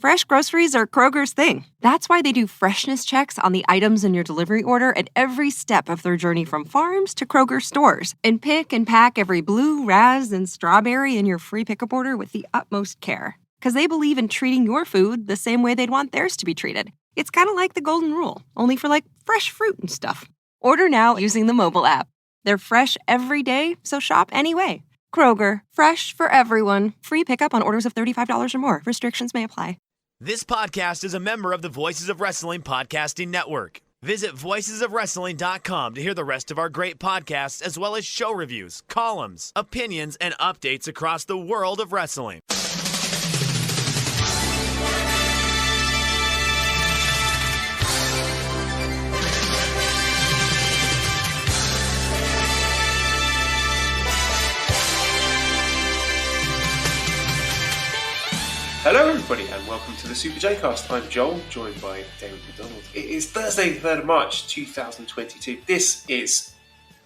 Fresh groceries are Kroger's thing. That's why they do freshness checks on the items in your delivery order at every step of their journey from farms to Kroger stores, and pick and pack every blue, raz, and strawberry in your free pickup order with the utmost care. Because they believe in treating your food the same way they'd want theirs to be treated. It's kind of like the golden rule, only for like fresh fruit and stuff. Order now using the mobile app. They're fresh every day, so shop anyway. Kroger, fresh for everyone. Free pickup on orders of $35 or more. Restrictions may apply. This podcast is a member of the Voices of Wrestling Podcasting Network. Visit voicesofwrestling.com to hear the rest of our great podcasts, as well as show reviews, columns, opinions, and updates across the world of wrestling. Hello everybody and welcome to the Super J-Cast. I'm Joel, joined by Damon McDonald. It is Thursday the 3rd of March 2022. This is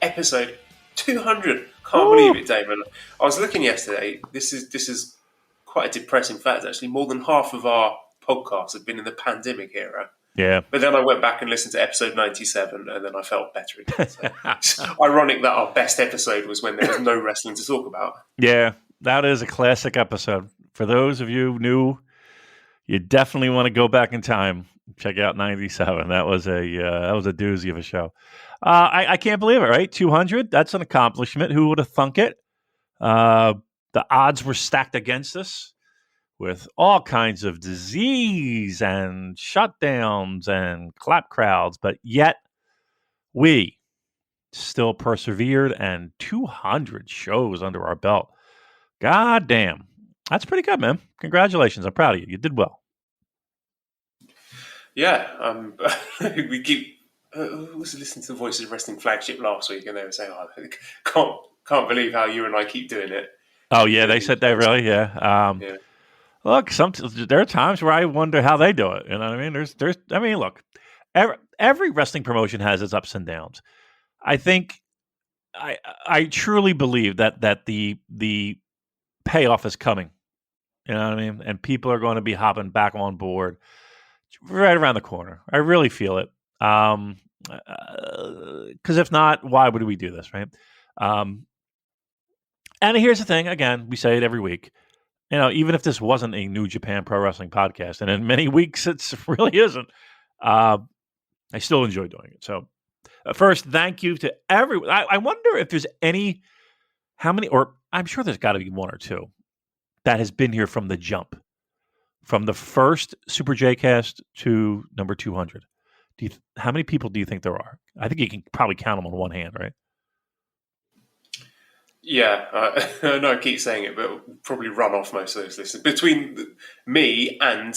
episode 200. Can't believe it, Damon. I was looking yesterday. This is quite a depressing fact actually. More than half of our podcasts have been in the pandemic era. Yeah. But then I went back and listened to episode 97 and then I felt better again. So it's ironic that our best episode was when there was no wrestling to talk about. Yeah, that is a classic episode. For those of you new, you definitely want to go back in time. Check out 97. That was a doozy of a show. I can't believe it, right? 200. That's an accomplishment. Who would have thunk it? The odds were stacked against us with all kinds of disease and shutdowns and clap crowds, but yet we still persevered and 200 shows under our belt. God damn. That's pretty good, man. Congratulations. I'm proud of you. You did well. Yeah. We keep... was listening to the Voices of Wrestling flagship last week and they were saying, can't believe how you and I keep doing it. Oh, yeah. They said they really, yeah. Yeah. Look, there are times where I wonder how they do it. You know what I mean? Look, every wrestling promotion has its ups and downs. I think I truly believe that the payoff is coming. You know what I mean? And people are going to be hopping back on board right around the corner. I really feel it. Because if not, why would we do this, right? And here's the thing. Again, we say it every week. You know, even if this wasn't a New Japan Pro Wrestling podcast, and in many weeks it really isn't, I still enjoy doing it. So first, thank you to everyone. I wonder if there's how many, or I'm sure there's got to be one or two that has been here from the jump, from the first Super J-Cast to number 200. How many people do you think there are? I think you can probably count them on one hand, right? Yeah, I know I keep saying it, but we'll probably run off most of those listeners. Between me and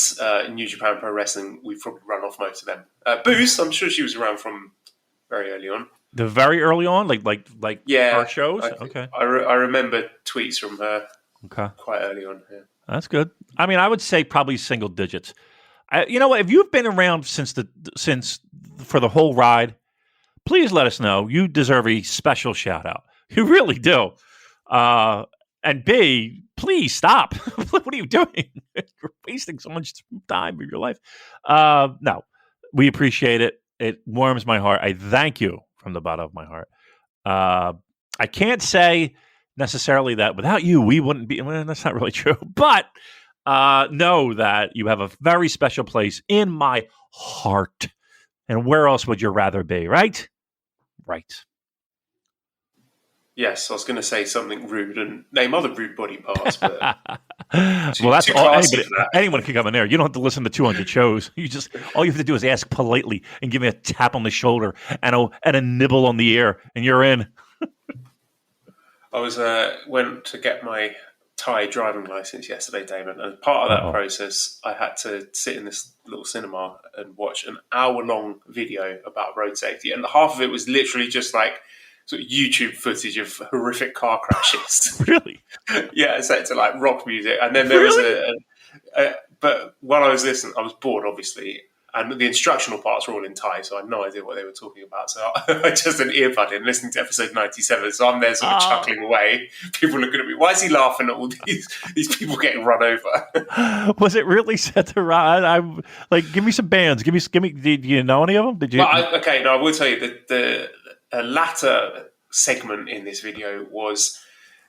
New Japan Pro Wrestling, we've probably run off most of them. Boost, I'm sure she was around from very early on. The very early on, like yeah, our shows? Okay. I remember tweets from her quite early on. Yeah. That's good. I mean, I would say probably single digits. You know what? If you've been around since for the whole ride, please let us know. You deserve a special shout out. You really do. And B, please stop. What are you doing? You're wasting so much time of your life. No, we appreciate it. It warms my heart. I thank you from the bottom of my heart. I can't say necessarily that without you, we wouldn't be. Well, that's not really true. But know that you have a very special place in my heart. And where else would you rather be, right? Right. Yes, I was going to say something rude and name other rude body parts. But well, that's all. Anyone can come in there. You don't have to listen to 200 shows. All you have to do is ask politely and give me a tap on the shoulder and a nibble on the ear, and you're in. I went to get my Thai driving license yesterday, Damon, and part of that process, I had to sit in this little cinema and watch an hour-long video about road safety, and half of it was literally just like sort of YouTube footage of horrific car crashes. Really? Yeah, set to like rock music. And then there was but while I was listening, I was bored, obviously. And the instructional parts were all in Thai, so I had no idea what they were talking about. So I just an earbud in listening to episode 97. So I'm there sort of chuckling away. People looking at me. Why is he laughing at all these people getting run over? Was it really set to ride? I like, give me some bands. Give me. Did you know any of them? Did you? Well, I will tell you that the latter segment in this video was,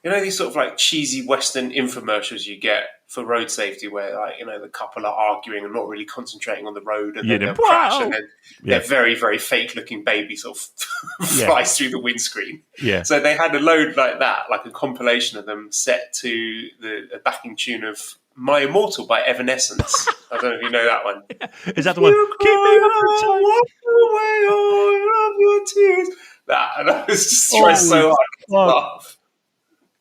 these sort of like cheesy Western infomercials you get for road safety, where like the couple are arguing and not really concentrating on the road, and then they'll crash, and then their very, very fake looking baby sort of flies through the windscreen. Yeah. So they had a load like that, like a compilation of them set to the backing tune of "My Immortal" by Evanescence. I don't know if you know that one. Is that the one? Keep me walk away all of your tears. That, and I was just trying so hard to laugh.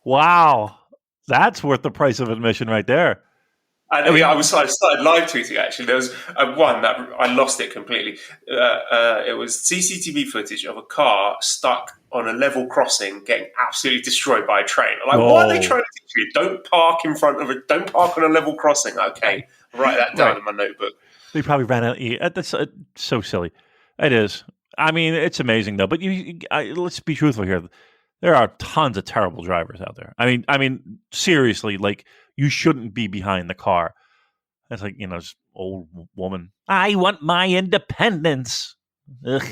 Wow, that's worth the price of admission right there. And I started live tweeting, actually. There was one that I lost it completely. It was CCTV footage of a car stuck on a level crossing getting absolutely destroyed by a train. I'm like, what are they trying to teach you? Don't park don't park on a level crossing. Okay, write that down in my notebook. They probably ran out. That's so silly. It is. I mean, it's amazing, though. But let's be truthful here. There are tons of terrible drivers out there. I mean, seriously, like, you shouldn't be behind the car. That's like, this old woman. I want my independence. Ugh.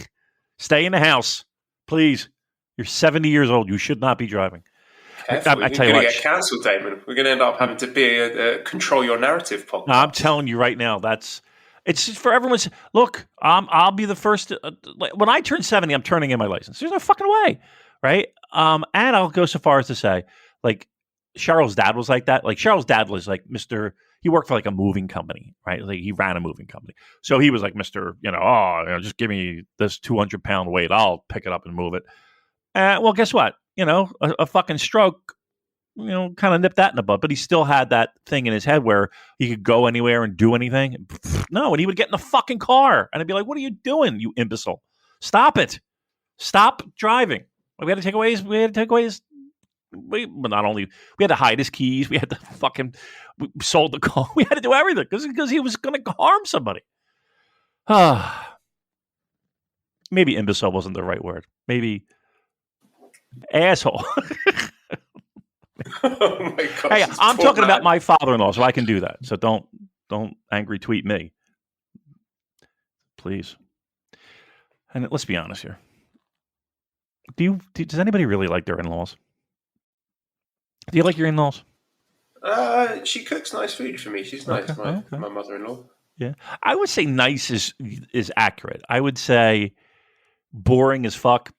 Stay in the house, please. You're 70 years old. You should not be driving. Careful, I tell you what, get cancelled, Damon. We're going to end up having to be a control your narrative podcast. No, I'm telling you right now, it's just for everyone's. Look, I'll be the first. When I turn 70, I'm turning in my license. There's no fucking way, right? And I'll go so far as to say, like, Cheryl's dad was like that. Like, Cheryl's dad was like he worked for like a moving company, right? Like, he ran a moving company. So he was like Mr., just give me this 200-pound weight. I'll pick it up and move it. Well, guess what? A fucking stroke, kind of nipped that in the bud. But he still had that thing in his head where he could go anywhere and do anything. No, and he would get in the fucking car. And I'd be like, what are you doing, you imbecile? Stop it. Stop driving. We had to take away his. But not only we had to hide his keys, we sold the car. We had to do everything because he was going to harm somebody. Maybe imbecile wasn't the right word. Maybe asshole. Oh my gosh! Hey, I'm talking about my father-in-law, so I can do that. So don't angry tweet me, please. And let's be honest here. Does anybody really like their in-laws? Do you like your in-laws? She cooks nice food for me. She's nice, my mother-in-law. Yeah, I would say nice is accurate. I would say boring as fuck.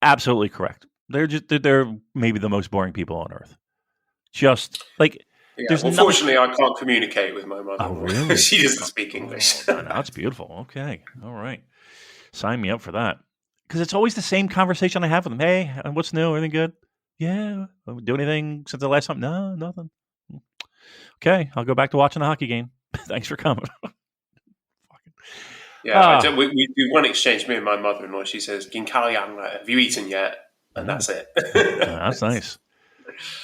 Absolutely correct. They're maybe the most boring people on earth. Just like unfortunately, I can't communicate with my mother. Oh, really? She doesn't speak English. Oh, that's beautiful. Okay, all right. Sign me up for that. Because it's always the same conversation I have with them. Hey, what's new? Everything good? Yeah. Do anything since the last time? No, nothing. Okay, I'll go back to watching the hockey game. Thanks for coming. Yeah, we do one exchange, me and my mother-in-law. She says, have you eaten yet? And that's it. That's nice.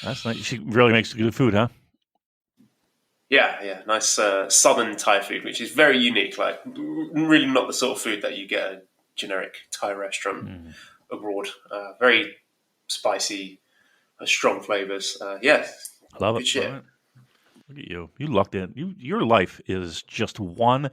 That's nice. She really makes good food, huh? Yeah. Nice southern Thai food, which is very unique. Like, really not the sort of food that you get at a generic Thai restaurant abroad. Very spicy, strong flavors. I love it. Shit. Right. Look at you. You lucked in. Your life is just one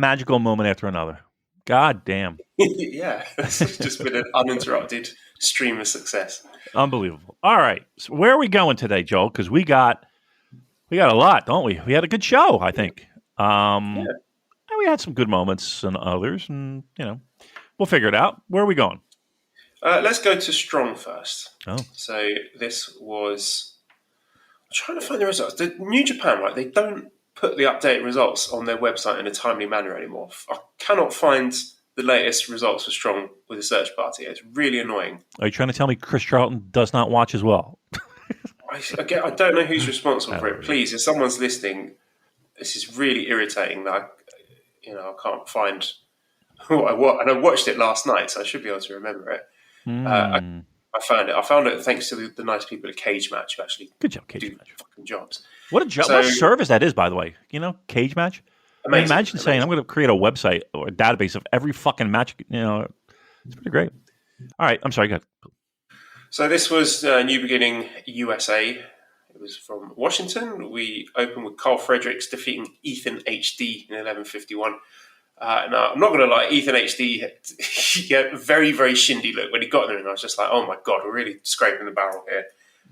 magical moment after another. God damn. Yeah. It's just been an uninterrupted stream of success. Unbelievable. All right. So where are we going today, Joel? Because we got a lot, don't we? We had a good show, I think. And we had some good moments and others, and we'll figure it out. Where are we going? Let's go to Strong first. Oh. So this was... I'm trying to find the results. The New Japan, right, they don't put the updated results on their website in a timely manner anymore. I cannot find the latest results for Strong with a search party. It's really annoying. Are you trying to tell me Chris Charlton does not watch as well? I don't know who's responsible for it. Please, if someone's listening, this is really irritating that I can't find what I watched. And I watched it last night, so I should be able to remember it. I found it. I found it thanks to the nice people at Cage Match who actually good job, Cage Match. Fucking jobs. What a job! What a service that is, by the way. Cage Match. I mean, Amazing. imagine saying, I'm going to create a website or a database of every fucking match. It's pretty great. All right. I'm sorry. Go ahead. So this was New Beginning USA. It was from Washington. We opened with Carl Fredericks defeating Ethan HD in 11:51. Now, I'm not going to lie, Ethan HD had a very, very shindy look when he got there, and I was just like, oh my God, we're really scraping the barrel here.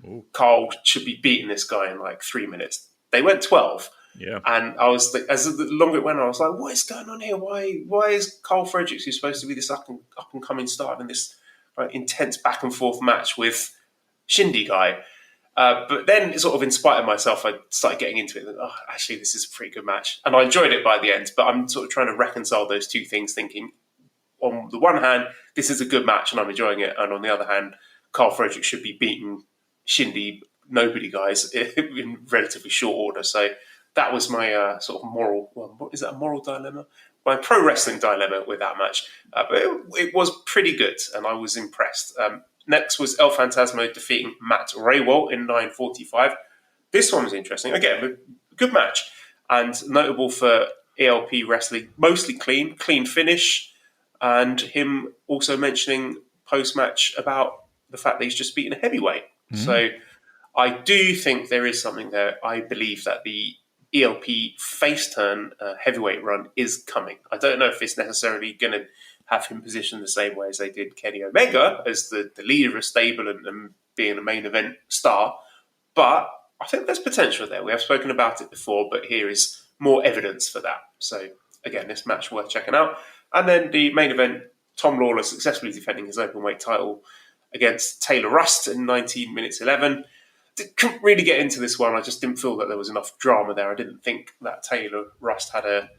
Ooh. Carl should be beating this guy in like 3 minutes. They went 12. Yeah. And I was, as the longer it went, I was like, what is going on here? Why is Carl Fredericks, who's supposed to be this up and coming star, in this intense back and forth match with Shindy guy? But then, sort of in spite of myself, I started getting into it. And, actually, this is a pretty good match. And I enjoyed it by the end. But I'm sort of trying to reconcile those two things, thinking, on the one hand, this is a good match and I'm enjoying it. And on the other hand, Carl Fredericks should be beating Shindy nobody guys in relatively short order. So that was my sort of moral, what is that, a moral dilemma? My pro wrestling dilemma with that match. But it was pretty good and I was impressed. Next was El Phantasmo defeating Matt Raywalt in 9:45. This one was interesting. Again, a good match. And notable for ELP wrestling, mostly clean finish. And him also mentioning post-match about the fact that he's just beaten a heavyweight. Mm-hmm. So I do think there is something there. I believe that the ELP face turn heavyweight run is coming. I don't know if it's necessarily going to have him positioned the same way as they did Kenny Omega as the leader of a stable and being a main event star. But I think there's potential there. We have spoken about it before, but here is more evidence for that. So again, this match worth checking out. And then the main event, Tom Lawler successfully defending his openweight title against Taylor Rust in 19 minutes 11. Couldn't really get into this one. I just didn't feel that there was enough drama there. I didn't think that Taylor Rust had a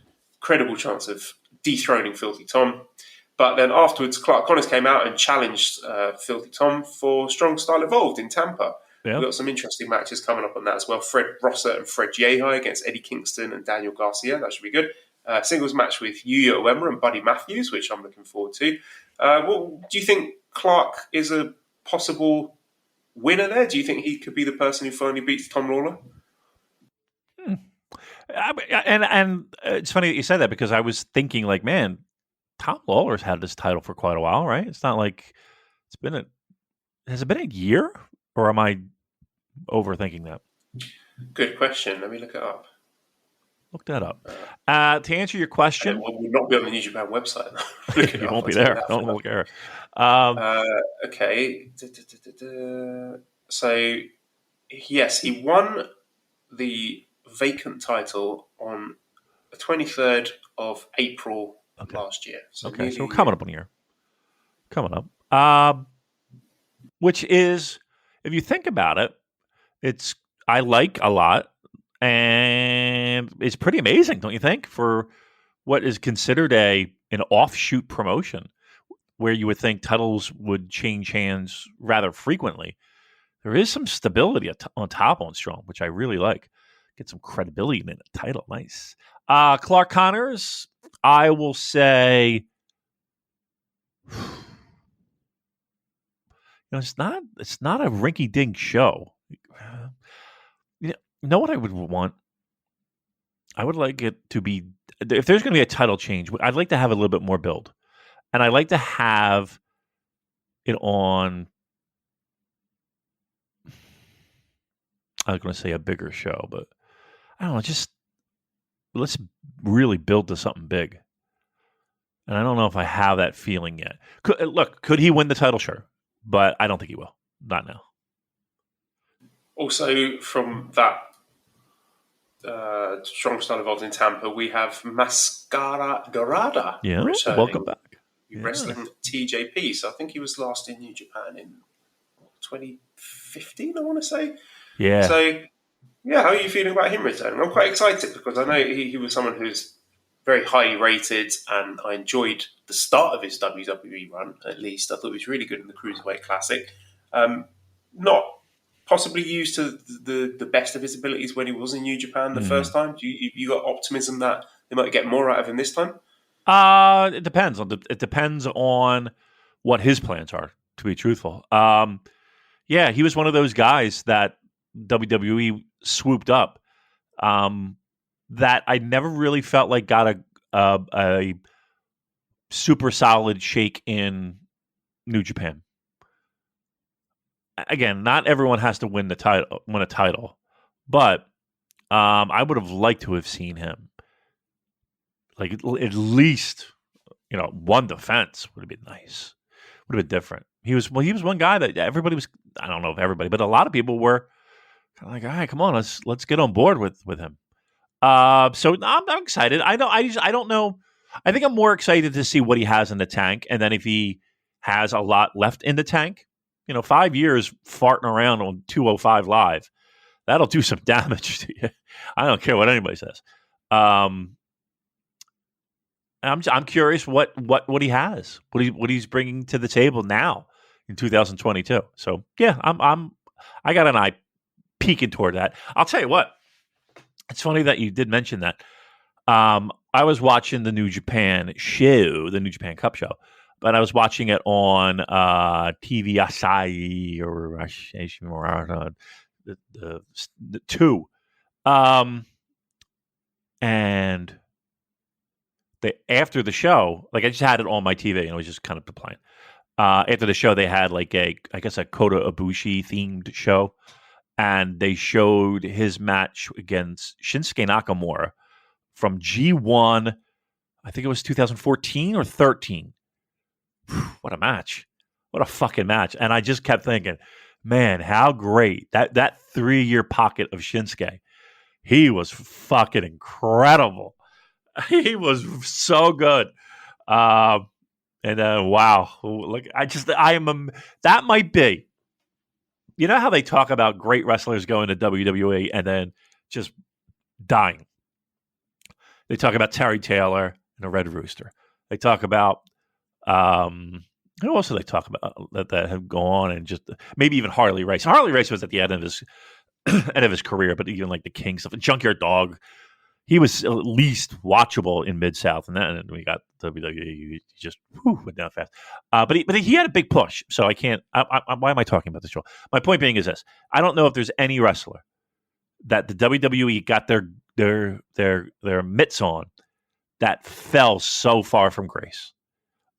credible chance of dethroning Filthy Tom. But then afterwards, Clark Connors came out and challenged Filthy Tom for Strong Style Evolved in Tampa. Yeah. We've got some interesting matches coming up on that as well. Fred Rosser and Fred Yehi against Eddie Kingston and Daniel Garcia. That should be good. Singles match with Yuya Uemura and Buddy Matthews, which I'm looking forward to. Do you think Clark is a possible winner there? Do you think he could be the person who finally beats Tom Lawler? And it's funny that you said that because I was thinking, like, man, Tom Lawler's had this title for quite a while, right? It's not like has it been a year, or am I overthinking that? Good question. Let me look it up. Look that up. To answer your question, it will not be on the New Japan website. You won't be there. Don't look there. Okay. So, yes, he won the vacant title on the 23rd of April last year. So okay, so we're coming up on a year. Coming up. Which is, if you think about it, I like a lot. And it's pretty amazing, don't you think, for what is considered an offshoot promotion where you would think titles would change hands rather frequently. There is some stability on top on Strong, which I really like. Get some credibility in a title. Nice. Clark Connors, I will say, it's not a rinky-dink show. You know what I would want? I would like it to be, if there's going to be a title change, I'd like to have a little bit more build. And I'd like to have it on, I was going to say a bigger show, but I don't know, just let's really build to something big. And I don't know if I have that feeling yet. Could he win the title? Sure. But I don't think he will. Not now. Also, from that Strong Style Evolved in Tampa, we have Mascara Dorada returning. Welcome back. Wrestling TJP. So I think he was last in New Japan in 2015, I want to say. Yeah. So, yeah, how are you feeling about him returning? I'm quite excited because I know he was someone who's very highly rated, and I enjoyed the start of his WWE run, at least. I thought he was really good in the Cruiserweight Classic. Not possibly used to the best of his abilities when he was in New Japan the first time. You got optimism that they might get more out of him this time? It depends. It depends on what his plans are, to be truthful. Yeah, he was one of those guys that WWE swooped up. that I never really felt like got a super solid shake in New Japan. Again, not everyone has to win a title, but I would have liked to have seen him like at least one defense would have been nice, would have been different. He was one guy that everybody was. I don't know if everybody, but a lot of people were kind of like, all right, come on, let's get on board with him. So I'm excited. I don't know. I think I'm more excited to see what he has in the tank, and then if he has a lot left in the tank, 5 years farting around on 205 Live, that'll do some damage to you. I don't care what anybody says. I'm curious what he has, what he's bringing to the table now in 2022. So yeah, I got an eye peeking toward that. I'll tell you what. It's funny that you did mention that. I was watching the New Japan show, the New Japan Cup show, but I was watching it on TV Asahi or the two. And after the show, like I just had it on my TV and it was just kind of playing. After the show, they had like a Kota Ibushi themed show. And they showed his match against Shinsuke Nakamura from G1, I think it was 2014 or 13. What a match. What a fucking match. And I just kept thinking, man, how great. That 3-year pocket of Shinsuke. He was fucking incredible. He was so good. Wow. Look, that might be. You know how they talk about great wrestlers going to WWE and then just dying? They talk about Terry Taylor and the Red Rooster. They talk about who else do they talk about that have gone and just maybe even Harley Race. Harley Race was at the end of his career, but even like the King stuff, Junkyard Dog, he was at least watchable in Mid-South, and then we got WWE. He just went down fast. But he had a big push, so I can't. Why am I talking about this show? My point being is this: I don't know if there's any wrestler that the WWE got their mitts on that fell so far from grace,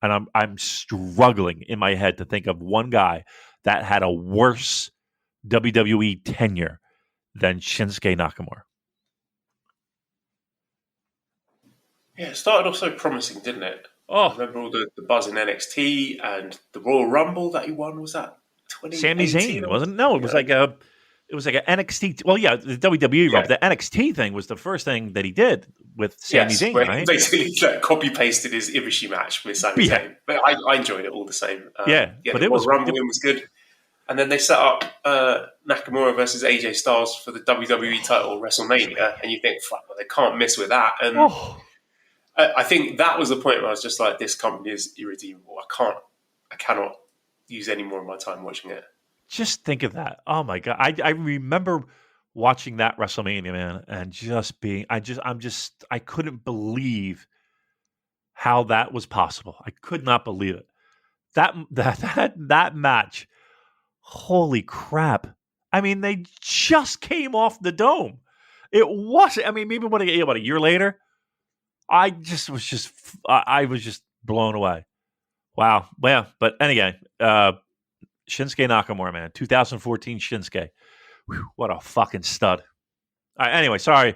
and I'm struggling in my head to think of one guy that had a worse WWE tenure than Shinsuke Nakamura. Yeah, it started off so promising, didn't it? Oh, I remember all the buzz in NXT and the Royal Rumble that he won. Was that 2018? Sami Zayn, wasn't it? No, it was like an NXT. Well, yeah, the WWE Rumble. The NXT thing was the first thing that he did with Sami Zayn, right? Basically, copy pasted his Ibushi match with Sami Zayn. But I enjoyed it all the same. But the Royal Rumble win was good. And then they set up Nakamura versus AJ Styles for the WWE title WrestleMania, and you think, fuck, well, they can't miss with that. And I think that was the point where I was just like, this company is irredeemable. I cannot use any more of my time watching it. Just think of that. Oh my God. I remember watching that WrestleMania, man, and just being, I couldn't believe how that was possible. I could not believe it. That match, holy crap. I mean, they just came off the dome. It wasn't, I mean, maybe about a year later, I was just blown away. Wow. Well, but anyway, Shinsuke Nakamura, man, 2014 Shinsuke. Whew, what a fucking stud. All right, anyway, sorry.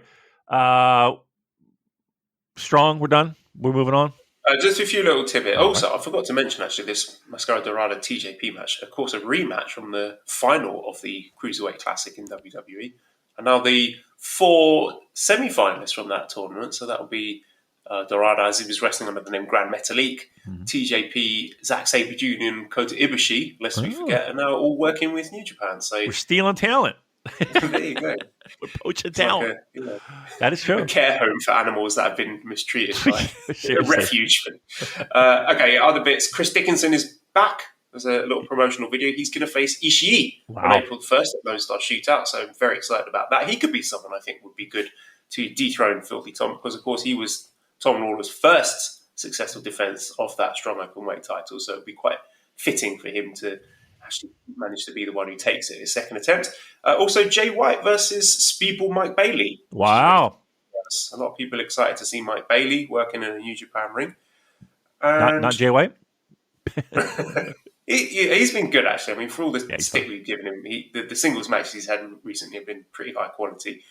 Strong, we're done. We're moving on. Just a few little tidbits. Also, I forgot to mention, actually, this Mascara Dorada TJP match, of course, a rematch from the final of the Cruiserweight Classic in WWE. And now the 4 semi-finalists from that tournament, so that will be Dorada, as he was wrestling under the name Grand Metalik, TJP, Zack Sabre Jr. and Kota Ibushi, lest we forget, are now all working with New Japan. So we're stealing talent. There you go. We're poaching talent. Like that is true. A care home for animals that have been mistreated. By a refuge. Okay, other bits. Chris Dickinson is back. There's a little promotional video. He's going to face Ishii on April 1st at Lone Star Shootout, so I'm very excited about that. He could be someone I think would be good to dethrone Filthy Tom, because, of course, he was Tom Lawler's first successful defense of that strong openweight title, so it would be quite fitting for him to actually manage to be the one who takes it his second attempt. Also, Jay White versus Speedball Mike Bailey. Wow. rumors. A lot of people excited to see Mike Bailey working in a New Japan ring. Not Jay White. He's been good, actually. I mean, for all the stick fine. we've given him, the singles matches he's had recently have been pretty high quality.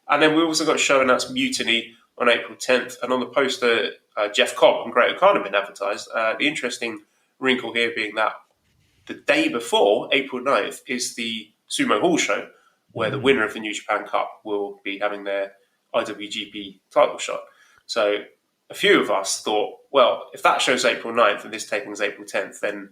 And then we also got a show announced Mutiny on April 10th. And on the poster, Jeff Cobb and Great Okada have been advertised. The interesting wrinkle here being that the day before, April 9th, is the Sumo Hall show, where the winner of the New Japan Cup will be having their IWGP title shot. So a few of us thought, well, if that show's April 9th and this taping is April 10th, then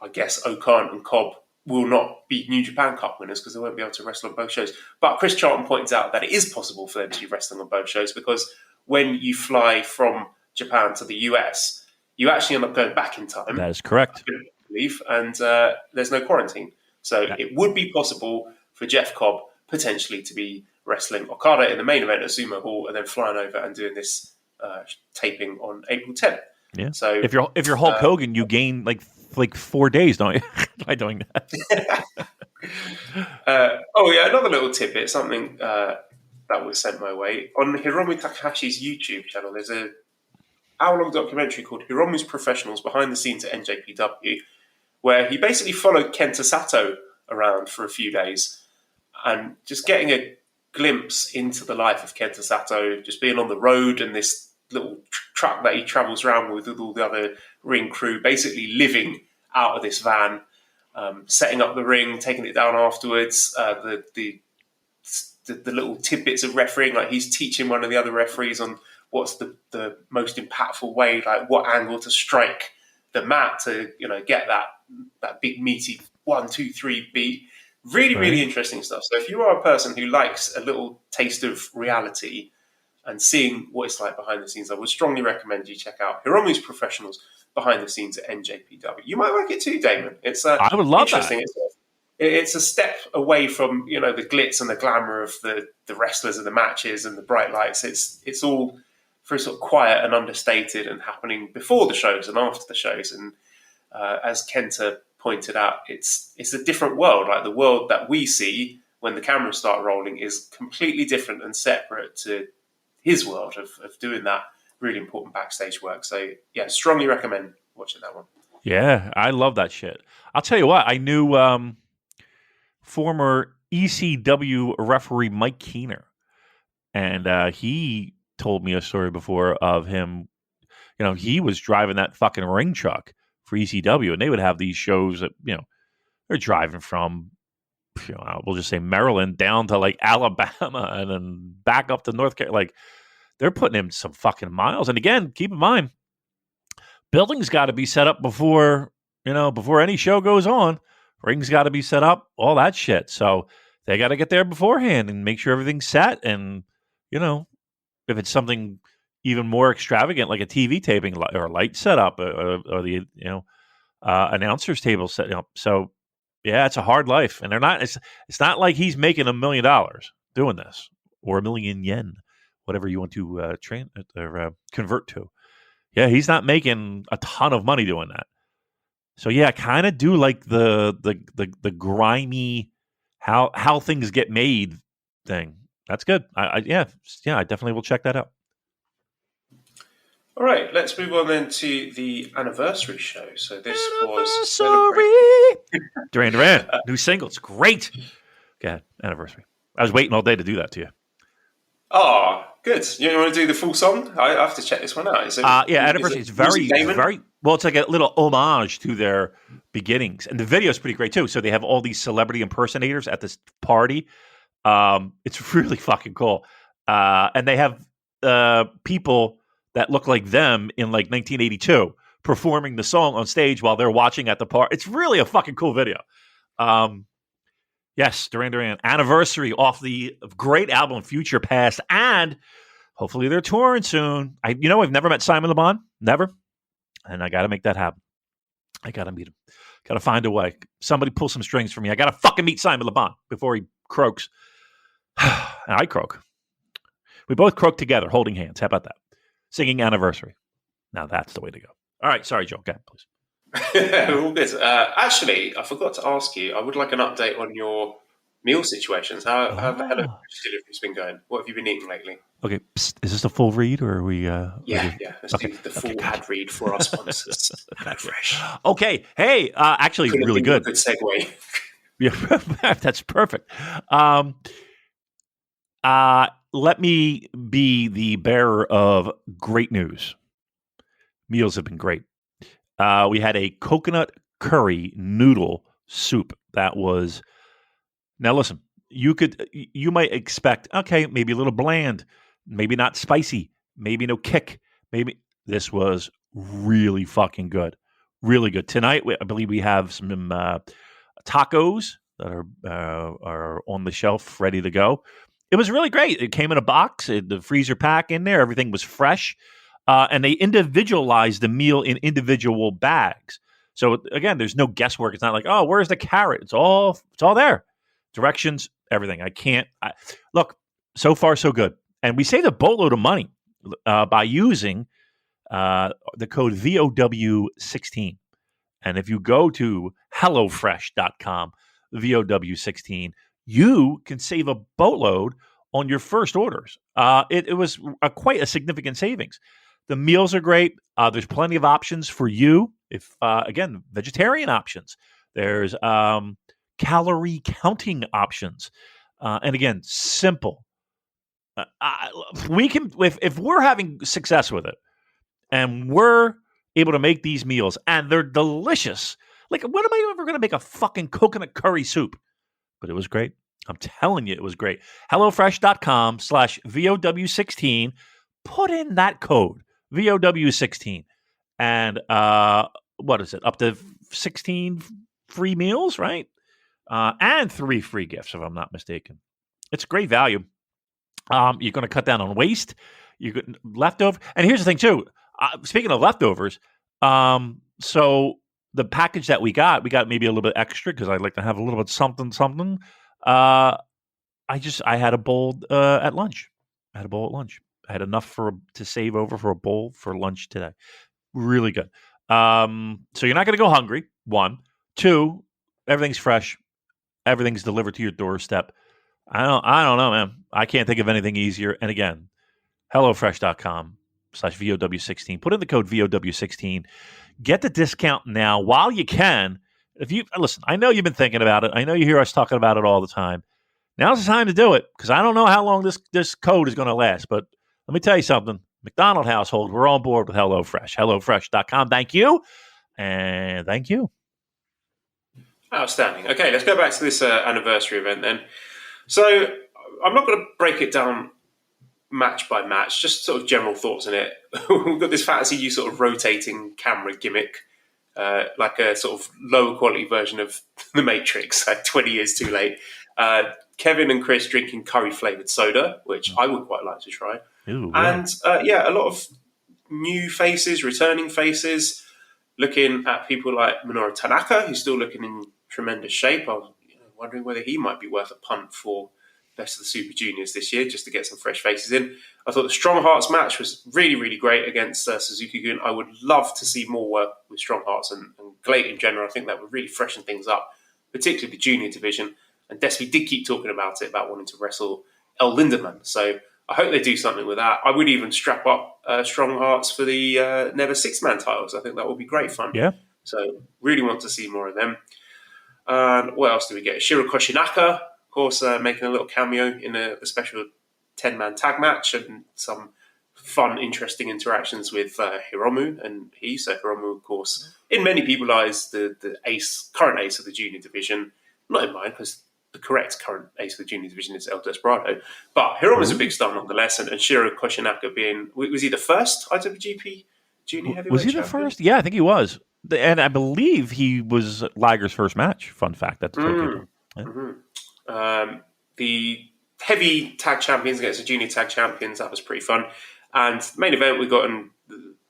I guess O'Khan and Cobb will not be New Japan Cup winners because they won't be able to wrestle on both shows. But Chris Charlton points out that it is possible for them to be wrestling on both shows because when you fly from Japan to the US, you actually end up going back in time. That is correct. I believe, and there's no quarantine. So it would be possible for Jeff Cobb potentially to be wrestling Okada in the main event at Sumo Hall and then flying over and doing this taping on April 10th. Yeah. So if you're Hulk Hogan, you gain like 4 days, don't you, by doing that? Another little tidbit, something that was sent my way. On Hiromu Takahashi's YouTube channel, there's an hour-long documentary called Hiromu's Professionals Behind the Scenes at NJPW, where he basically followed Kenta Sato around for a few days and just getting a glimpse into the life of Kenta Sato, just being on the road and this little truck that he travels around with all the other ring crew, basically living out of this van, setting up the ring, taking it down afterwards, the little tidbits of refereeing, like he's teaching one of the other referees on what's the most impactful way, like what angle to strike the mat to get that big meaty 1, 2, 3 beat. Really, really interesting stuff. So if you are a person who likes a little taste of reality and seeing what it's like behind the scenes, I would strongly recommend you check out Hiromu's Professionals Behind the Scenes at NJPW. You might like it too, Damon. It's I would love interesting. that. It's a step away from the glitz and the glamour of the wrestlers and the matches and the bright lights. It's all very sort of quiet and understated and happening before the shows and after the shows. And as Kenta pointed out, it's a different world. Like the world that we see when the cameras start rolling is completely different and separate to his world of doing that really important backstage work. So yeah, strongly recommend watching that one. Yeah, I love that shit. I'll tell you what, I knew former ECW referee Mike Keener, and he told me a story before of him. He was driving that fucking ring truck for ECW, and they would have these shows that they're driving from we'll just say Maryland down to like Alabama and then back up to North Carolina. Like they're putting in some fucking miles. And again, keep in mind, buildings got to be set up before any show goes on. Rings got to be set up, all that shit. So they got to get there beforehand and make sure everything's set. And if it's something even more extravagant, like a TV taping or a light setup or the announcer's table set up. So yeah, it's a hard life, and they're not. It's not like he's making $1 million doing this or 1 million yen, whatever you want to convert to. Yeah, he's not making a ton of money doing that. So yeah, I kind of do like the grimy how things get made thing. That's good. I definitely will check that out. All right, let's move on then to the anniversary show. So this was Duran, new single. It's great. Go ahead, anniversary. I was waiting all day to do that to you. Oh, good. You want to do the full song? I have to check this one out. Anniversary. It's very well. It's like a little homage to their beginnings, and the video is pretty great too. So they have all these celebrity impersonators at this party. It's really fucking cool, and they have people that look like them in like 1982 performing the song on stage while they're watching at the party. It's really a fucking cool video. Yes, Duran, anniversary off the great album Future Past, and hopefully they're touring soon. I've never met Simon Le Bon, never, and I got to make that happen. I got to meet him. Got to find a way. Somebody pull some strings for me. I got to fucking meet Simon Le Bon before he croaks. And I croak. We both croak together, holding hands. How about that? Singing Anniversary. Now that's the way to go. All right, sorry, Joe. Go ahead, please. All good. Actually, I forgot to ask you. I would like an update on your meal situations. How have the HelloFresh delivery's been going? What have you been eating lately? Okay, psst, is this a full read or are we? Yeah. Let's Okay. do the full Gotcha. ad read for our sponsors. Gotcha. Fresh. Okay. Hey, actually, Couldn't really think of a good. good segue. Yeah, that's perfect. Let me be the bearer of great news. Meals have been great. We had a coconut curry noodle soup that was. Now listen, you might expect okay, maybe a little bland, maybe not spicy, maybe no kick, maybe this was really fucking good, really good. Tonight, I believe we have some tacos that are on the shelf, ready to go. It was really great. It came in a box, the freezer pack in there. Everything was fresh, and they individualized the meal in individual bags. So again, there's no guesswork. It's not like, oh, where's the carrot? It's all there. Directions, everything. Look. So far, so good. And we saved a boatload of money by using the code VOW16. And if you go to HelloFresh.com, VOW16, you can save a boatload on your first orders. It was quite a significant savings. The meals are great. There's plenty of options for you. If again, vegetarian options. There's calorie counting options, and again, simple. We can if we're having success with it, and we're able to make these meals, and they're delicious. Like, when am I ever going to make a fucking coconut curry soup? But it was great. I'm telling you, it was great. HelloFresh.com/VOW16. Put in that code, VOW16. And what is it? Up to 16 free meals, right? And 3 free gifts, if I'm not mistaken. It's great value. You're going to cut down on waste. You get leftover. And here's the thing, too. Speaking of leftovers, so the package that we got maybe a little bit extra because I'd like to have a little bit something. I had a bowl at lunch. I had enough to save over for a bowl for lunch today. Really good. So you're not going to go hungry. 1, 2, everything's fresh. Everything's delivered to your doorstep. I don't know, man. I can't think of anything easier. And again, HelloFresh.com/VOW16. Put in the code VOW16. Get the discount now while you can. If you listen, I know you've been thinking about it. I know you hear us talking about it all the time. Now's the time to do it because I don't know how long this code is going to last. But let me tell you something. McDonald household, we're on board with HelloFresh. HelloFresh.com. Thank you. And thank you. Outstanding. Okay, let's go back to this anniversary event then. So I'm not going to break it down match by match, just sort of general thoughts on it. We've got this fantasy you sort of rotating camera gimmick, like a sort of lower quality version of The Matrix, like 20 years too late. Kevin and Chris drinking curry-flavoured soda, which I would quite like to try. Ooh, and a lot of new faces, returning faces, looking at people like Minoru Tanaka, who's still looking in tremendous shape. I was wondering whether he might be worth a punt for Best of the Super Juniors this year, just to get some fresh faces in. I thought the Strong Hearts match was really, really great against Suzuki-gun. I would love to see more work with Strong Hearts and Glate in general. I think that would really freshen things up, particularly the junior division. And Despy did keep talking about it, about wanting to wrestle El Lindemann. So I hope they do something with that. I would even strap up Strong Hearts for the Never Six-Man titles. I think that would be great fun. Yeah. So really want to see more of them. And what else do we get? Shiro Koshinaka, of course, making a little cameo in a special 10-man tag match and some fun, interesting interactions with Hiromu and he. So Hiromu, of course, in many people's eyes, the current ace of the junior division. Not in mine, because the correct current ace of the junior division is El Desperado. But Hiromu's a big star nonetheless, and Shiro Koshinaka was he the first IWGP junior heavyweight Was he the champion? first? Yeah, I think he was. And I believe he was Liger's first match. Fun fact. That's Tokyo. Yeah. Mm-hmm. The heavy tag champions against the junior tag champions, that was pretty fun. And main event, we got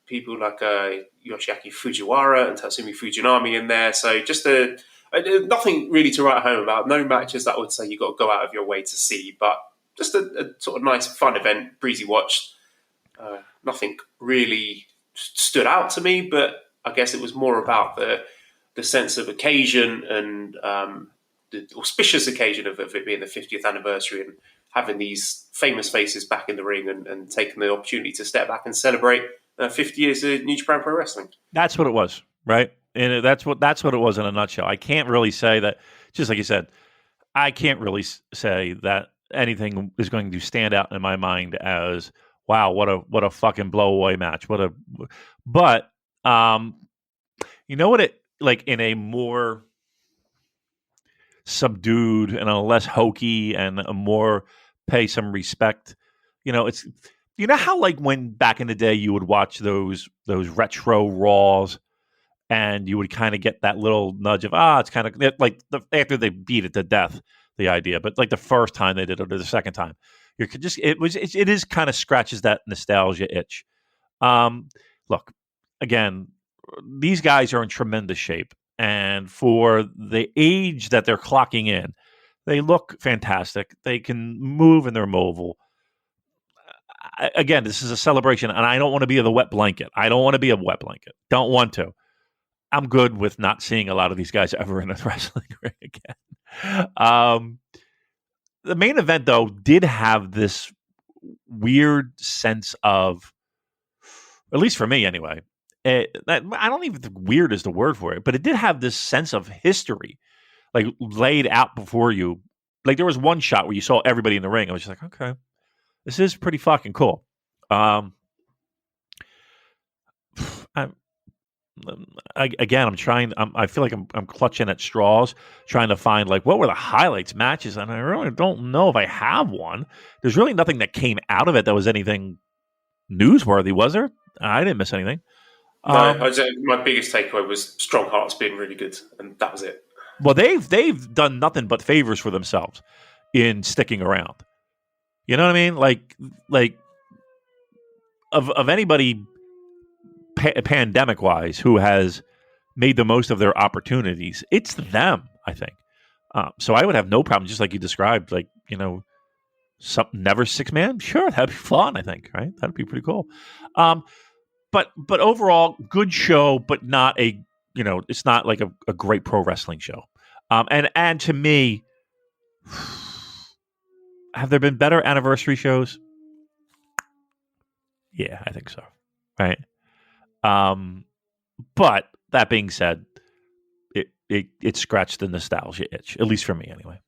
people like Yoshiaki Fujiwara and Tatsumi Fujinami in there. So just nothing really to write home about. No matches that I would say you got to go out of your way to see. But just a sort of nice, fun event, breezy watch. Nothing really stood out to me, but I guess it was more about the sense of occasion and the auspicious occasion of it being the 50th anniversary and having these famous faces back in the ring and taking the opportunity to step back and celebrate 50 years of New Japan Pro Wrestling. That's what it was, right? And that's what it was in a nutshell. I can't really say that, just like you said, I can't really say that anything is going to stand out in my mind as, wow, what a fucking blow away match. But you know what it, like, in a more subdued and a less hokey and a more pay some respect, it's, how, like, when back in the day you would watch those retro Raws and you would kind of get that little nudge of, it's kind of like after they beat it to death, the idea, but like the first time they did it or the second time, it is kind of scratches that nostalgia itch. Look, again, these guys are in tremendous shape, and for the age that they're clocking in, they look fantastic. They can move and they're mobile. Again, this is a celebration, and I don't want to be the wet blanket. I don't want to be a wet blanket. Don't want to. I'm good with not seeing a lot of these guys ever in a wrestling ring again. The main event, though, did have this weird sense of, at least for me anyway, I don't even think weird is the word for it, but it did have this sense of history, like, laid out before you. Like, there was one shot where you saw everybody in the ring. I was just like, okay, this is pretty fucking cool. I feel like I'm clutching at straws, trying to find, like, what were the highlights matches, and I really don't know if I have one. There's really nothing that came out of it that was anything newsworthy, was there? I didn't miss anything. No, I'd say my biggest takeaway was Strong Hearts being really good, and that was it. Well, they've done nothing but favors for themselves in sticking around. You know what I mean? Like of anybody pandemic wise who has made the most of their opportunities, it's them, I think. So I would have no problem, just like you described, like, something never 6-man. Sure, that'd be fun, I think, right? That'd be pretty cool. But overall, good show, but not it's not like a great pro wrestling show. And to me, have there been better anniversary shows? Yeah, I think so. Right. But that being said, it scratched the nostalgia itch, at least for me anyway.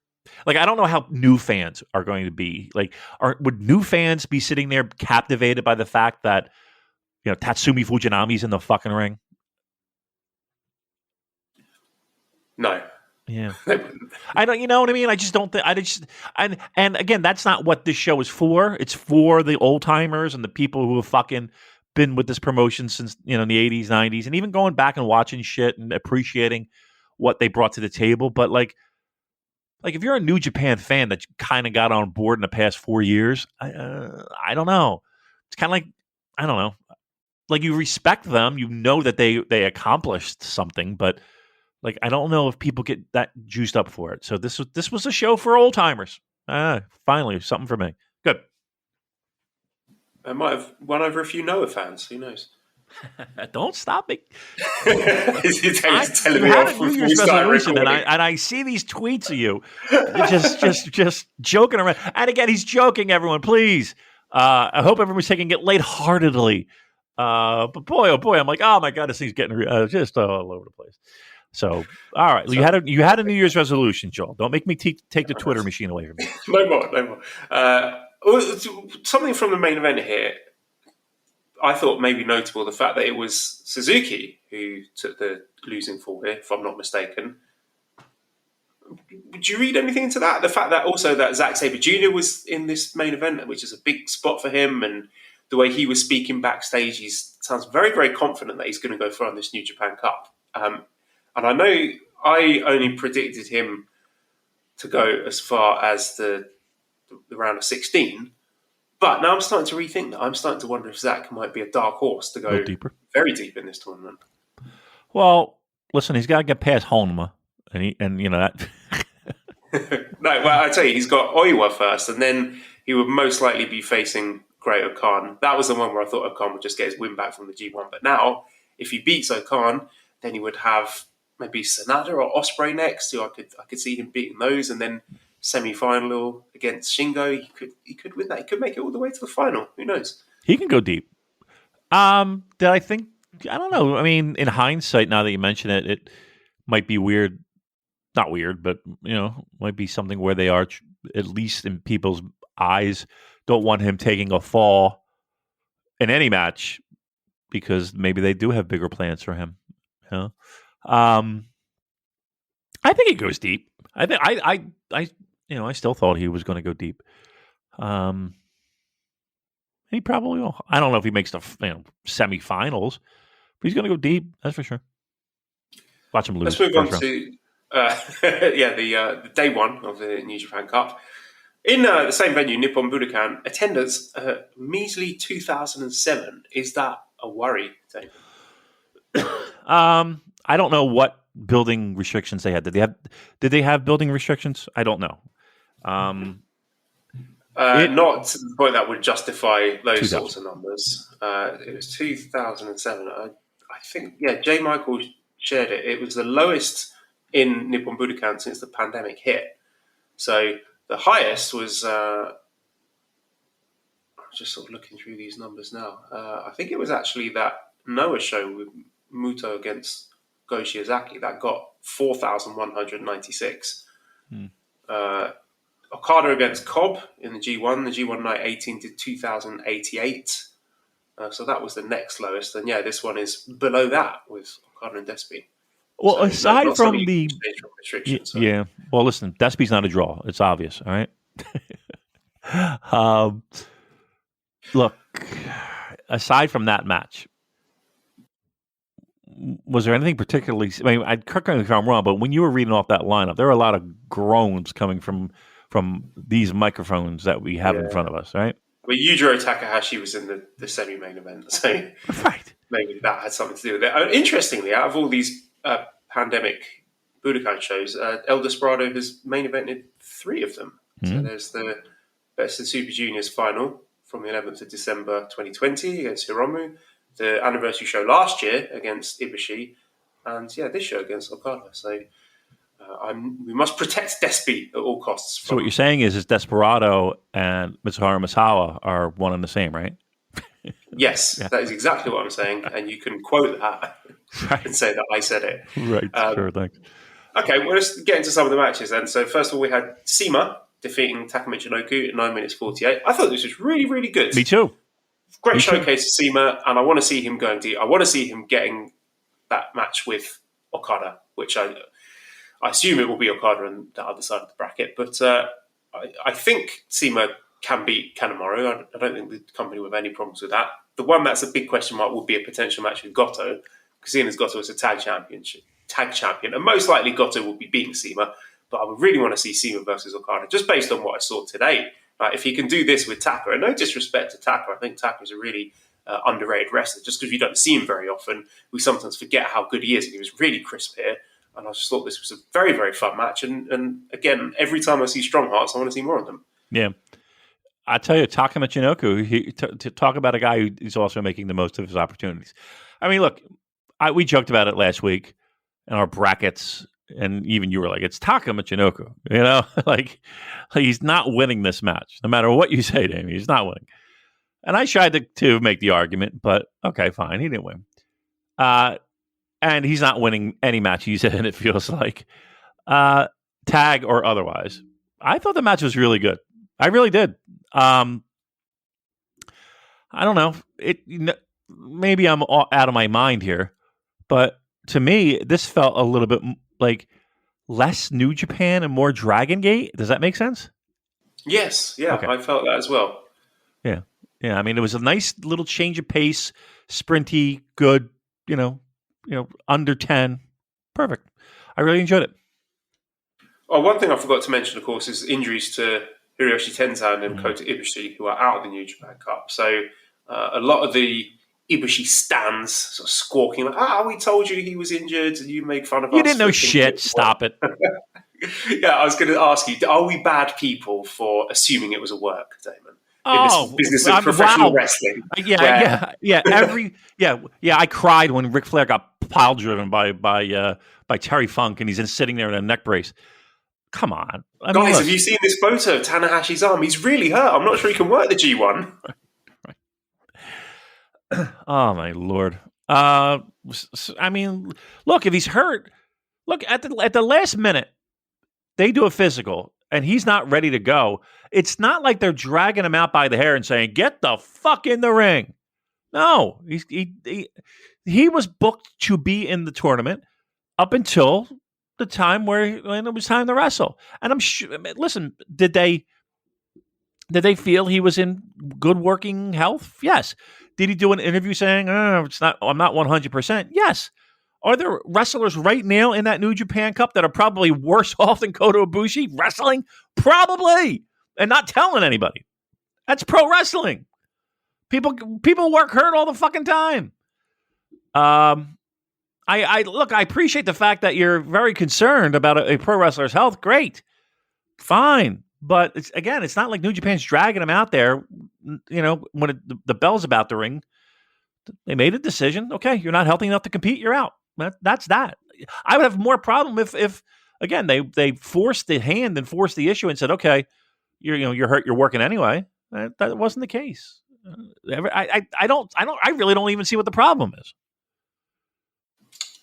Like, I don't know how new fans are going to be. Like, would new fans be sitting there captivated by the fact that, Tatsumi Fujinami's in the fucking ring? No. Yeah. I don't, you know what I mean? I just don't think, and again, that's not what this show is for. It's for the old timers and the people who have fucking been with this promotion since, the 80s, 90s, and even going back and watching shit and appreciating what they brought to the table. But like if you're a New Japan fan that kind of got on board in the past 4 years, I don't know. It's kind of like, I don't know. Like, you respect them, that they accomplished something, but like, I don't know if people get that juiced up for it. So this was a show for old timers. Finally, something for me. Good. I might have won over a few Noah fans. Who knows? Don't stop me. He's telling you me had off a New before we Year's started resolution, recording. and I see these tweets of you just joking around. And again, he's joking. Everyone, please. I hope everyone's taking it lightheartedly. But boy, oh boy, I'm like, oh my god, this thing's getting just all over the place. So, all right, you had a New Year's resolution, Joel. Don't make me take the Twitter machine away from me. No more. Something from the main event here. I thought maybe notable the fact that it was Suzuki who took the losing fall here, if I'm not mistaken. Would you read anything into that? The fact that also that Zack Sabre Jr. was in this main event, which is a big spot for him, and the way he was speaking backstage, he sounds very, very confident that he's going to go far in this New Japan Cup. And I know I only predicted him to go as far as the round of 16. But now I'm starting to rethink that. I'm starting to wonder if Zach might be a dark horse to go deeper, very deep in this tournament. Well, listen, he's got to get past Honma, and you know that. No, well, I tell you, he's got Oiwa first, and then he would most likely be facing Great Okan. That was the one where I thought Okan would just get his win back from the G1. But now, if he beats Okan, then he would have maybe Sanada or Ospreay next. So I could see him beating those, and then semi-final against Shingo, he could win that. He could make it all the way to the final. Who knows? He can go deep. Did I think? I don't know. I mean, in hindsight, now that you mention it, it might be weird. Not weird, but might be something where they are, at least in people's eyes, don't want him taking a fall in any match because maybe they do have bigger plans for him. I think he goes deep. I think I still thought he was going to go deep. He probably will. I don't know if he makes the semifinals, but he's going to go deep. That's for sure. Watch him lose. Let's move on to the day one of the New Japan Cup. In the same venue, Nippon Budokan, attendance measly 2,007. Is that a worry, Damon? I don't know what building restrictions they had. Did they have building restrictions? I don't know. Not to the point that would justify those sorts of numbers. It was 2007. I think, J. Michael shared it. It was the lowest in Nippon Budokan since the pandemic hit. So the highest was, I'm just sort of looking through these numbers now. I think it was actually that Noah show with Muto against Go Shiozaki that got 4,196. Okada against Cobb in the G1 night 18 to 2,088. So that was the next lowest. And this one is below that with Okada and Despy. Well, so aside from the restrictions. So. Yeah. Well, listen, Despy's not a draw. It's obvious. All right. Look, aside from that match, was there anything particularly? I mean, correct me if I'm wrong, but when you were reading off that lineup, there were a lot of groans coming from these microphones that we have in front of us, right? Well, Yujiro Takahashi was in the semi-main event, so right. Maybe that had something to do with it. Interestingly, out of all these pandemic Budokan shows, El Desperado has main evented 3 of them. So there's the Best of Super Juniors final from the 11th of December 2020 against Hiromu, the anniversary show last year against Ibushi, and this show against Okada. So we must protect Despy at all costs. So what you're saying is Desperado and Mitsuharu Misawa are one and the same, right? Yes, that is exactly what I'm saying, and you can quote that and say that I said it. Right, sure, thanks. Okay, well, let's get into some of the matches then. So first of all, we had CIMA defeating Taka Michinoku at 9 minutes 48. I thought this was really, really good. Me too. Great showcase to CIMA, and I want to see him going deep. I want to see him getting that match with Okada, which I assume it will be Okada on the other side of the bracket. But I think CIMA can beat Kanemaru. I don't think the company will have any problems with that. The one that's a big question mark would be a potential match with Goto, because seeing as Goto is a tag champion, and most likely Goto will be beating CIMA. But I would really want to see CIMA versus Okada, just based on what I saw today. If he can do this with Taka, and no disrespect to Taka, I think Taka is a really underrated wrestler. Just because you don't see him very often, we sometimes forget how good he is. And he was really crisp here. And I just thought this was a very, very fun match. And again, every time I see Strong Hearts, I want to see more of them. Yeah. I tell you, Taka Michinoku, to talk about a guy who's also making the most of his opportunities. I mean, look, we joked about it last week in our brackets, and even you were like, it's Taka Michinoku. Like he's not winning this match. No matter what you say to him, he's not winning. And I tried to make the argument, but okay, fine, he didn't win. And he's not winning any match he's in, it feels like. Tag or otherwise. I thought the match was really good. I really did. I don't know. Maybe I'm out of my mind here, but to me, this felt a little bit like less New Japan and more Dragon Gate. Does that make sense? Yes. Yeah, okay. I felt that as well. Yeah. I mean, it was a nice little change of pace, sprinty, good. Under 10, perfect. I really enjoyed it. Oh, one thing I forgot to mention, of course, is injuries to Hiroshi Tenzan and Kota Ibushi, who are out of the New Japan Cup. So a lot of the Ibushi stands sort of squawking like, we told you he was injured and you made fun of us. You didn't know shit. Stop it. Yeah, I was going to ask you, are we bad people for assuming it was a work, Damon? In this business of professional wrestling. Yeah. I cried when Ric Flair got pile driven by Terry Funk, and he's sitting there in a neck brace. come on. Guys, have you seen this photo of Tanahashi's arm? He's really hurt. I'm not sure he can work the G1. Oh, my Lord. I mean, look, if he's hurt, look, at the last minute, they do a physical, and he's not ready to go. It's not like they're dragging him out by the hair and saying, get the fuck in the ring. No, he was booked to be in the tournament up until the time when it was time to wrestle. And I'm sure, listen, did they feel he was in good working health? Yes. Did he do an interview saying, I'm not 100%? Yes. Are there wrestlers right now in that New Japan Cup that are probably worse off than Kota Ibushi wrestling? Probably. And not telling anybody. That's pro wrestling. People work hurt all the fucking time. I appreciate the fact that you're very concerned about a pro wrestler's health. Great. Fine. But it's not like New Japan's dragging him out there. You know, when the bell's about to ring, they made a decision. Okay, you're not healthy enough to compete. You're out. That's that. I would have more problem if again they forced the hand and forced the issue and said, okay, you're hurt. You're working anyway. That wasn't the case. I really don't even see what the problem is.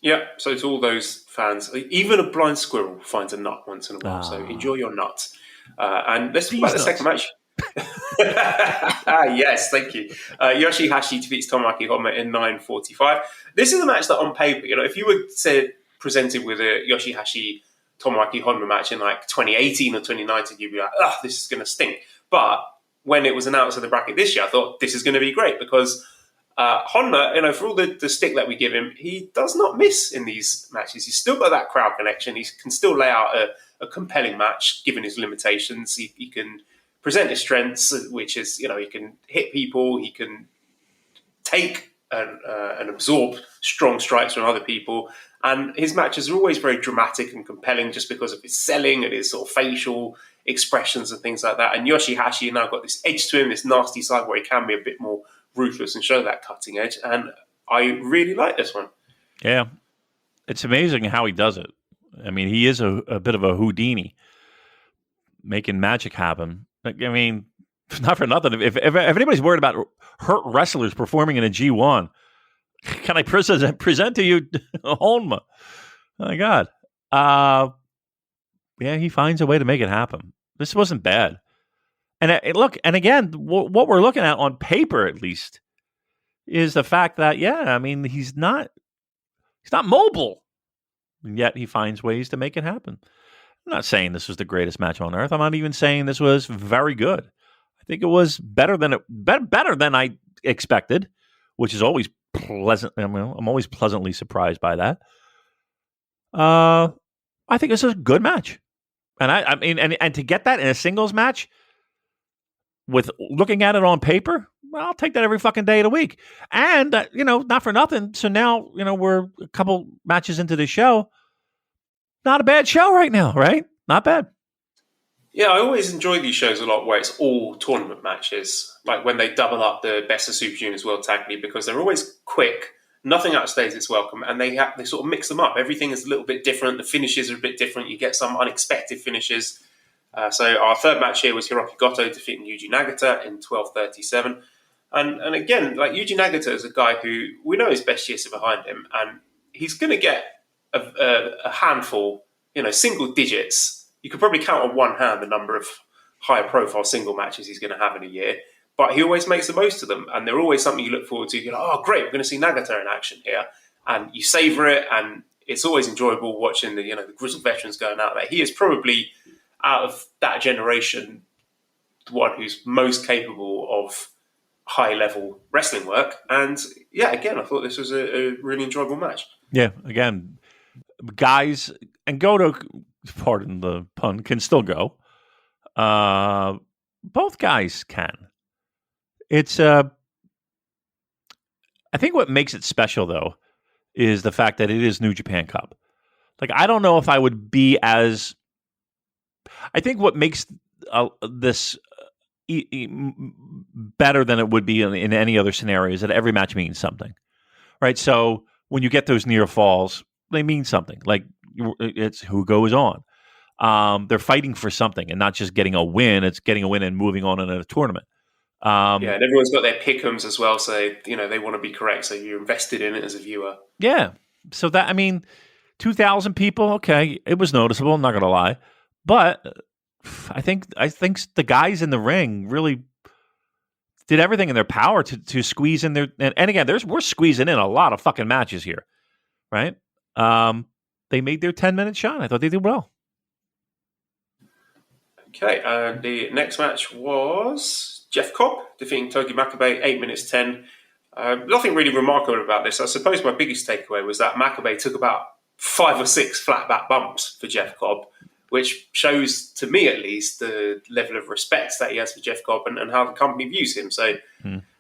Yeah, so to all those fans, even a blind squirrel finds a nut once in a while. So enjoy your nut. And let's talk about the second match. Yes, thank you. Yoshihashi defeats Tomoaki Honma in 9:45. This is a match that on paper, if you were presented with a Yoshihashi Tomoaki Honma match in like 2018 or 2019, you'd be like, this is going to stink. But when it was announced in the bracket this year, I thought this is going to be great because Honma, for all the stick that we give him, he does not miss in these matches. He's still got that crowd connection. He can still lay out a compelling match given his limitations. He can present his strengths, which is, he can hit people, he can take and absorb strong strikes from other people. And his matches are always very dramatic and compelling just because of his selling and his sort of facial expressions and things like that. And Yoshihashi now got this edge to him, this nasty side where he can be a bit more ruthless and show that cutting edge. And I really like this one. Yeah. It's amazing how he does it. I mean, he is a bit of a Houdini, making magic happen. I mean, not for nothing. If anybody's worried about hurt wrestlers performing in a G1, can I present to you Honma? Oh, my God. Yeah, he finds a way to make it happen. This wasn't bad. And look, and again, what we're looking at on paper, at least, is the fact that, he's not mobile. And yet he finds ways to make it happen. I'm not saying this was the greatest match on earth. I'm not even saying this was very good. I think it was better than I expected, which is always pleasant. I'm always pleasantly surprised by that. I think this is a good match, and I mean, and to get that in a singles match, with looking at it on paper, well, I'll take that every fucking day of the week. And not for nothing. So now we're a couple matches into the show. Not a bad show right now, right? Not bad. Yeah, I always enjoy these shows a lot where it's all tournament matches, like when they double up the Best of Super Juniors World Tag League, because they're always quick, nothing outstays its welcome, and they sort of mix them up. Everything is a little bit different. The finishes are a bit different. You get some unexpected finishes. So our third match here was Hiroki Goto defeating Yuji Nagata in 12:37. And again, like Yuji Nagata is a guy who we know his best years are behind him, and he's going to get a handful, single digits. You could probably count on one hand the number of higher profile single matches he's going to have in a year, but he always makes the most of them, and they're always something you look forward to. You're like, oh great, we're going to see Nagata in action here, and you savour it, and it's always enjoyable watching the grizzled veterans going out there. He is probably, out of that generation, the one who's most capable of high level wrestling work. And yeah, again, I thought this was a really enjoyable match. Yeah, again, guys, and Goto, pardon the pun, can still go. Both guys can. It's I think what makes it special though is the fact that it is New Japan Cup. Like, I don't know if I would be as. I think what makes this better than it would be in any other scenario is that every match means something, right? So when you get those near falls, they mean something. Like, it's who goes on. They're fighting for something and not just getting a win. It's getting a win and moving on in a tournament. And everyone's got their pick'ems as well, so they want to be correct. So you're invested in it as a viewer. Yeah. So 2,000 people. Okay, it was noticeable. I'm not going to lie, but I think the guys in the ring really did everything in their power to squeeze in there. And again, we're squeezing in a lot of fucking matches here, right? They made their 10-minute shot. I thought they did well. Okay, the next match was Jeff Cobb defeating Togi Makabe, 8 minutes 10. Nothing really remarkable about this. I suppose my biggest takeaway was that Makabe took about 5 or 6 flat back bumps for Jeff Cobb, which shows, to me at least, the level of respect that he has for Jeff Cobb and how the company views him. So,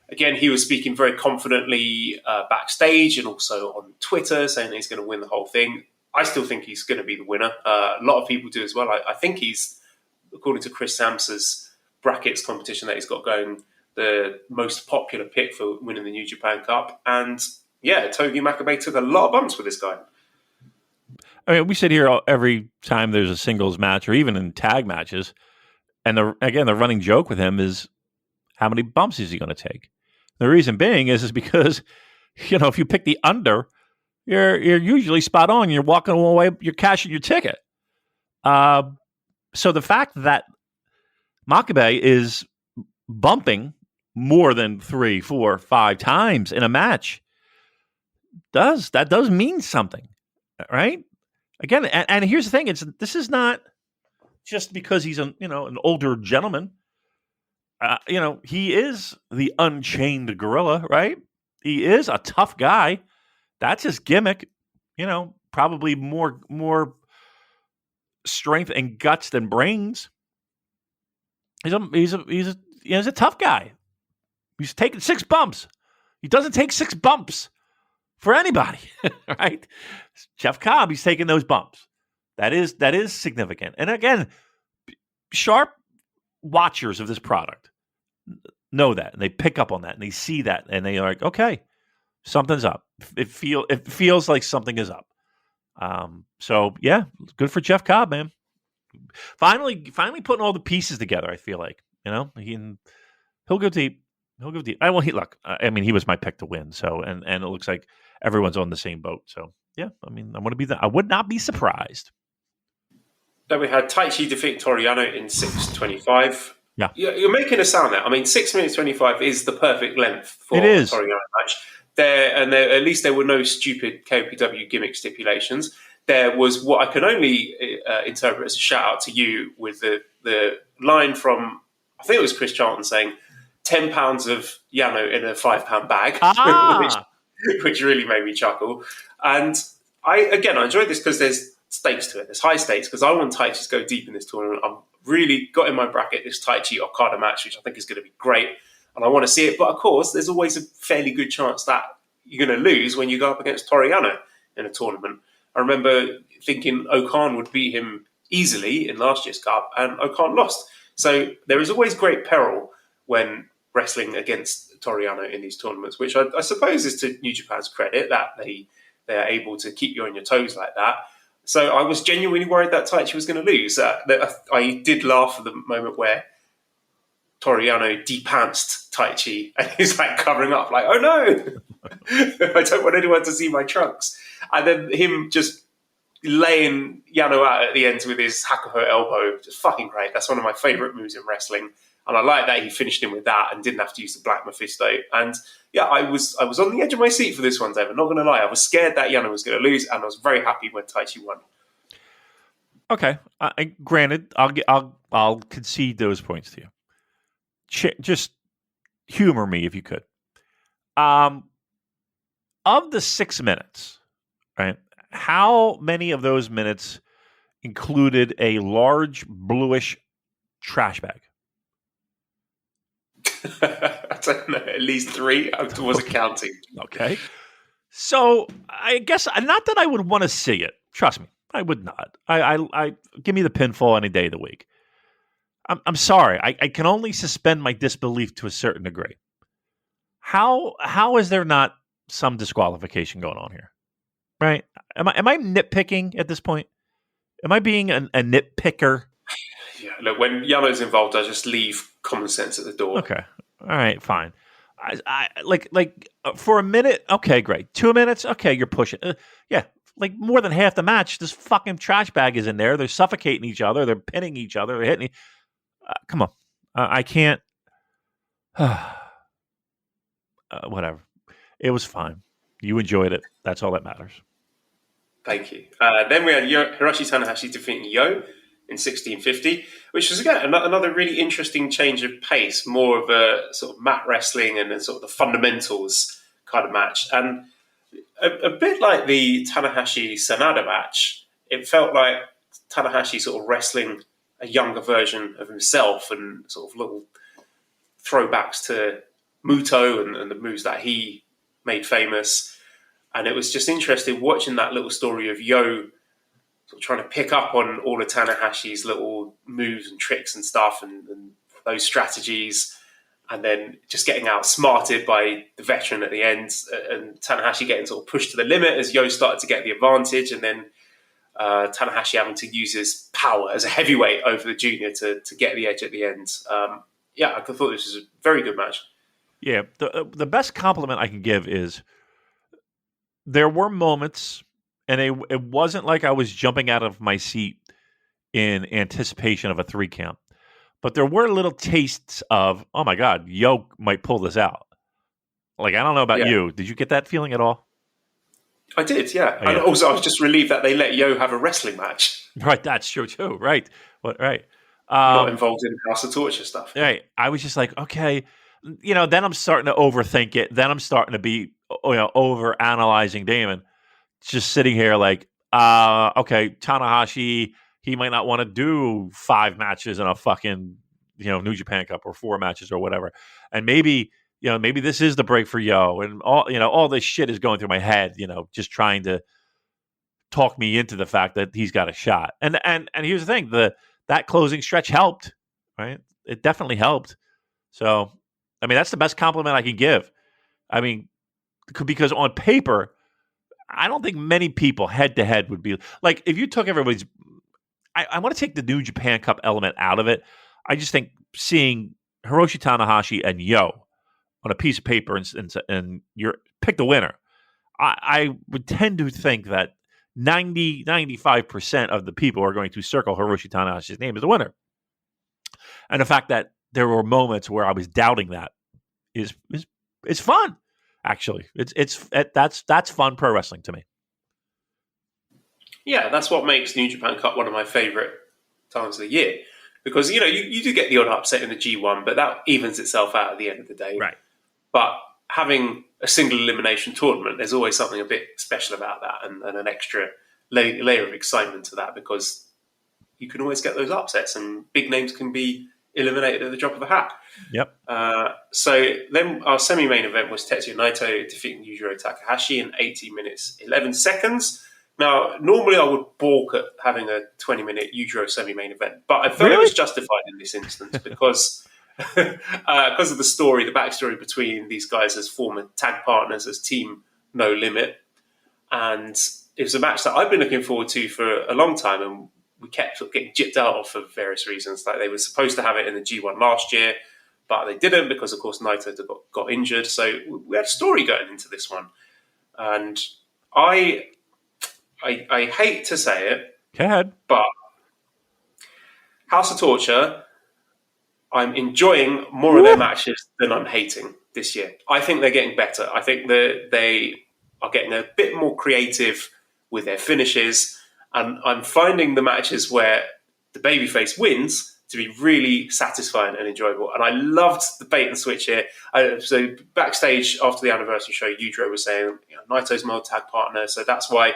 again, he was speaking very confidently backstage and also on Twitter, saying that he's going to win the whole thing. I still think he's going to be the winner. A lot of people do as well. I think he's, according to Chris Samsa's brackets competition that he's got going, the most popular pick for winning the New Japan Cup. And yeah, Togi Makabe took a lot of bumps with this guy. I mean, we sit here every time there's a singles match or even in tag matches, and the running joke with him is how many bumps is he going to take? The reason being is because, if you pick the under, you're usually spot on. You're walking away, you're cashing your ticket. So the fact that Makabe is bumping more than 3, 4, 5 times in a match does mean something, right? Again, and here's the thing: this is not just because he's an older gentleman. He is the unchained gorilla, right? He is a tough guy. That's his gimmick. Probably more strength and guts than brains. He's a tough guy. He's taking 6 bumps. He doesn't take 6 bumps for anybody, right? Jeff Cobb, he's taking those bumps. That is significant. And again, sharp watchers of this product know that, and they pick up on that, and they see that, and they are like, okay, something's up. It feels like something is up. So yeah, good for Jeff Cobb, man. Finally putting all the pieces together. I feel like he'll go deep. He was my pick to win. So and it looks like everyone's on the same boat. So yeah, I would not be surprised. Then we had Taichi defeat Toriano in 6:25. Yeah, you're making a sound there. 6 minutes 25 is the perfect length for a Toriano match. At least there were no stupid KOPW gimmick stipulations. There was what I can only interpret as a shout out to you with the line from, I think it was Chris Charlton saying, 10 pounds of Yano in a 5-pound bag, which really made me chuckle. And I enjoyed this because there's stakes to it. There's high stakes because I want Taichi to go deep in this tournament. I've really got in my bracket this Taichi Okada match, which I think is going to be great. And I want to see it. But of course, there's always a fairly good chance that you're going to lose when you go up against Toriano in a tournament. I remember thinking Okan would beat him easily in last year's Cup, and Okan lost. So there is always great peril when wrestling against Toriano in these tournaments, which I suppose is to New Japan's credit that they're able to keep you on your toes like that. So I was genuinely worried that Taichi was going to lose. I did laugh at the moment where Toriano depantsed Taichi and he's like covering up, like, oh no, I don't want anyone to see my trunks. And then him just laying Yano out at the end with his Hakuho elbow, just fucking great. That's one of my favourite moves in wrestling. And I like that he finished him with that and didn't have to use the Black Mephisto. And yeah, I was on the edge of my seat for this one, David. Not going to lie. I was scared that Yano was going to lose, and I was very happy when Taichi won. Okay. Granted, I'll concede those points to you. Just humor me if you could. Of the 6 minutes, right, how many of those minutes included a large bluish trash bag? I don't know, at least 3. I wasn't counting. Okay. So I guess not that I would want to see it. Trust me, I would not. I give me the pinfall any day of the week. I'm sorry. I can only suspend my disbelief to a certain degree. How is there not some disqualification going on here? Right? Am I nitpicking at this point? Am I being a nitpicker? Yeah, look, when Yano's involved, I just leave common sense at the door. Okay. All right, fine. For a minute, okay, great. 2 minutes, okay, you're pushing. Yeah, like more than half the match, this fucking trash bag is in there. They're suffocating each other. They're pinning each other. They're hitting. Come on, I can't. Whatever. It was fine. You enjoyed it. That's all that matters. Thank you. Then we had Hiroshi Tanahashi defeating Yo in 1650, which was, again, another really interesting change of pace, more of a sort of mat wrestling and sort of the fundamentals kind of match. And a bit like the Tanahashi-Sanada match, it felt like Tanahashi sort of wrestling a younger version of himself and sort of little throwbacks to Muto and the moves that he made famous. And it was just interesting watching that little story of Yo sort of trying to pick up on all of Tanahashi's little moves and tricks and stuff and those strategies, and then just getting outsmarted by the veteran at the end, and Tanahashi getting sort of pushed to the limit as Yo started to get the advantage, and then Tanahashi having to use his power as a heavyweight over the junior to get the edge at the end. I thought this was a very good match. Yeah, the best compliment I can give is there were moments, and it wasn't like I was jumping out of my seat in anticipation of a 3 count, but there were little tastes of, oh my God, Yo might pull this out. Like, I don't know about you. Did you get that feeling at all? I did, yeah. Oh, yeah. And also, I was just relieved that they let Yo have a wrestling match. Right, that's true too. Right, right. Not involved in House of Torture stuff. Right. I was just like, okay, then I'm starting to overthink it. Then I'm starting to be, over analyzing Damon. Just sitting here like, okay, Tanahashi, he might not want to do 5 matches in a fucking, New Japan Cup, or 4 matches or whatever. And maybe this is the break for Yo, and all this shit is going through my head, just trying to talk me into the fact that he's got a shot. And here's the thing, that closing stretch helped, right? It definitely helped. So, I mean, that's the best compliment I can give. I mean, because on paper, I don't think many people head to head would be like, if you took everybody's, I want to take the New Japan Cup element out of it. I just think seeing Hiroshi Tanahashi and Yo on a piece of paper and you're pick the winner, I would tend to think that 95% of the people are going to circle Hiroshi Tanahashi's name as the winner. And the fact that there were moments where I was doubting that is fun. Actually, that's fun pro wrestling to me. Yeah, that's what makes New Japan Cup one of my favourite times of the year, because you do get the odd upset in the G1, but that evens itself out at the end of the day. Right. But having a single elimination tournament, there's always something a bit special about that, and an extra layer of excitement to that, because you can always get those upsets and big names can be eliminated at the drop of a hat. Yep. So then our semi-main event was Tetsuya Naito defeating Yujiro Takahashi in 18 minutes 11 seconds. Now, normally I would balk at having a 20-minute Yujiro semi-main event, but I felt it was justified in this instance because of the story, the backstory between these guys as former tag partners, as Team No Limit. And it was a match that I've been looking forward to for a long time, and we kept getting gypped out of for various reasons. Like, they were supposed to have it in the G1 last year, but they didn't because, of course, Naito got injured. So we had a story going into this one. And I hate to say it, Go ahead. but House of Torture, I'm enjoying more of their matches than I'm hating this year. I think they're getting better. I think that they are getting a bit more creative with their finishes. And I'm finding the matches where the babyface wins to be really satisfying and enjoyable. And I loved the bait and switch here. So backstage after the anniversary show, Yujiro was saying, Naito's my old tag partner, so that's why,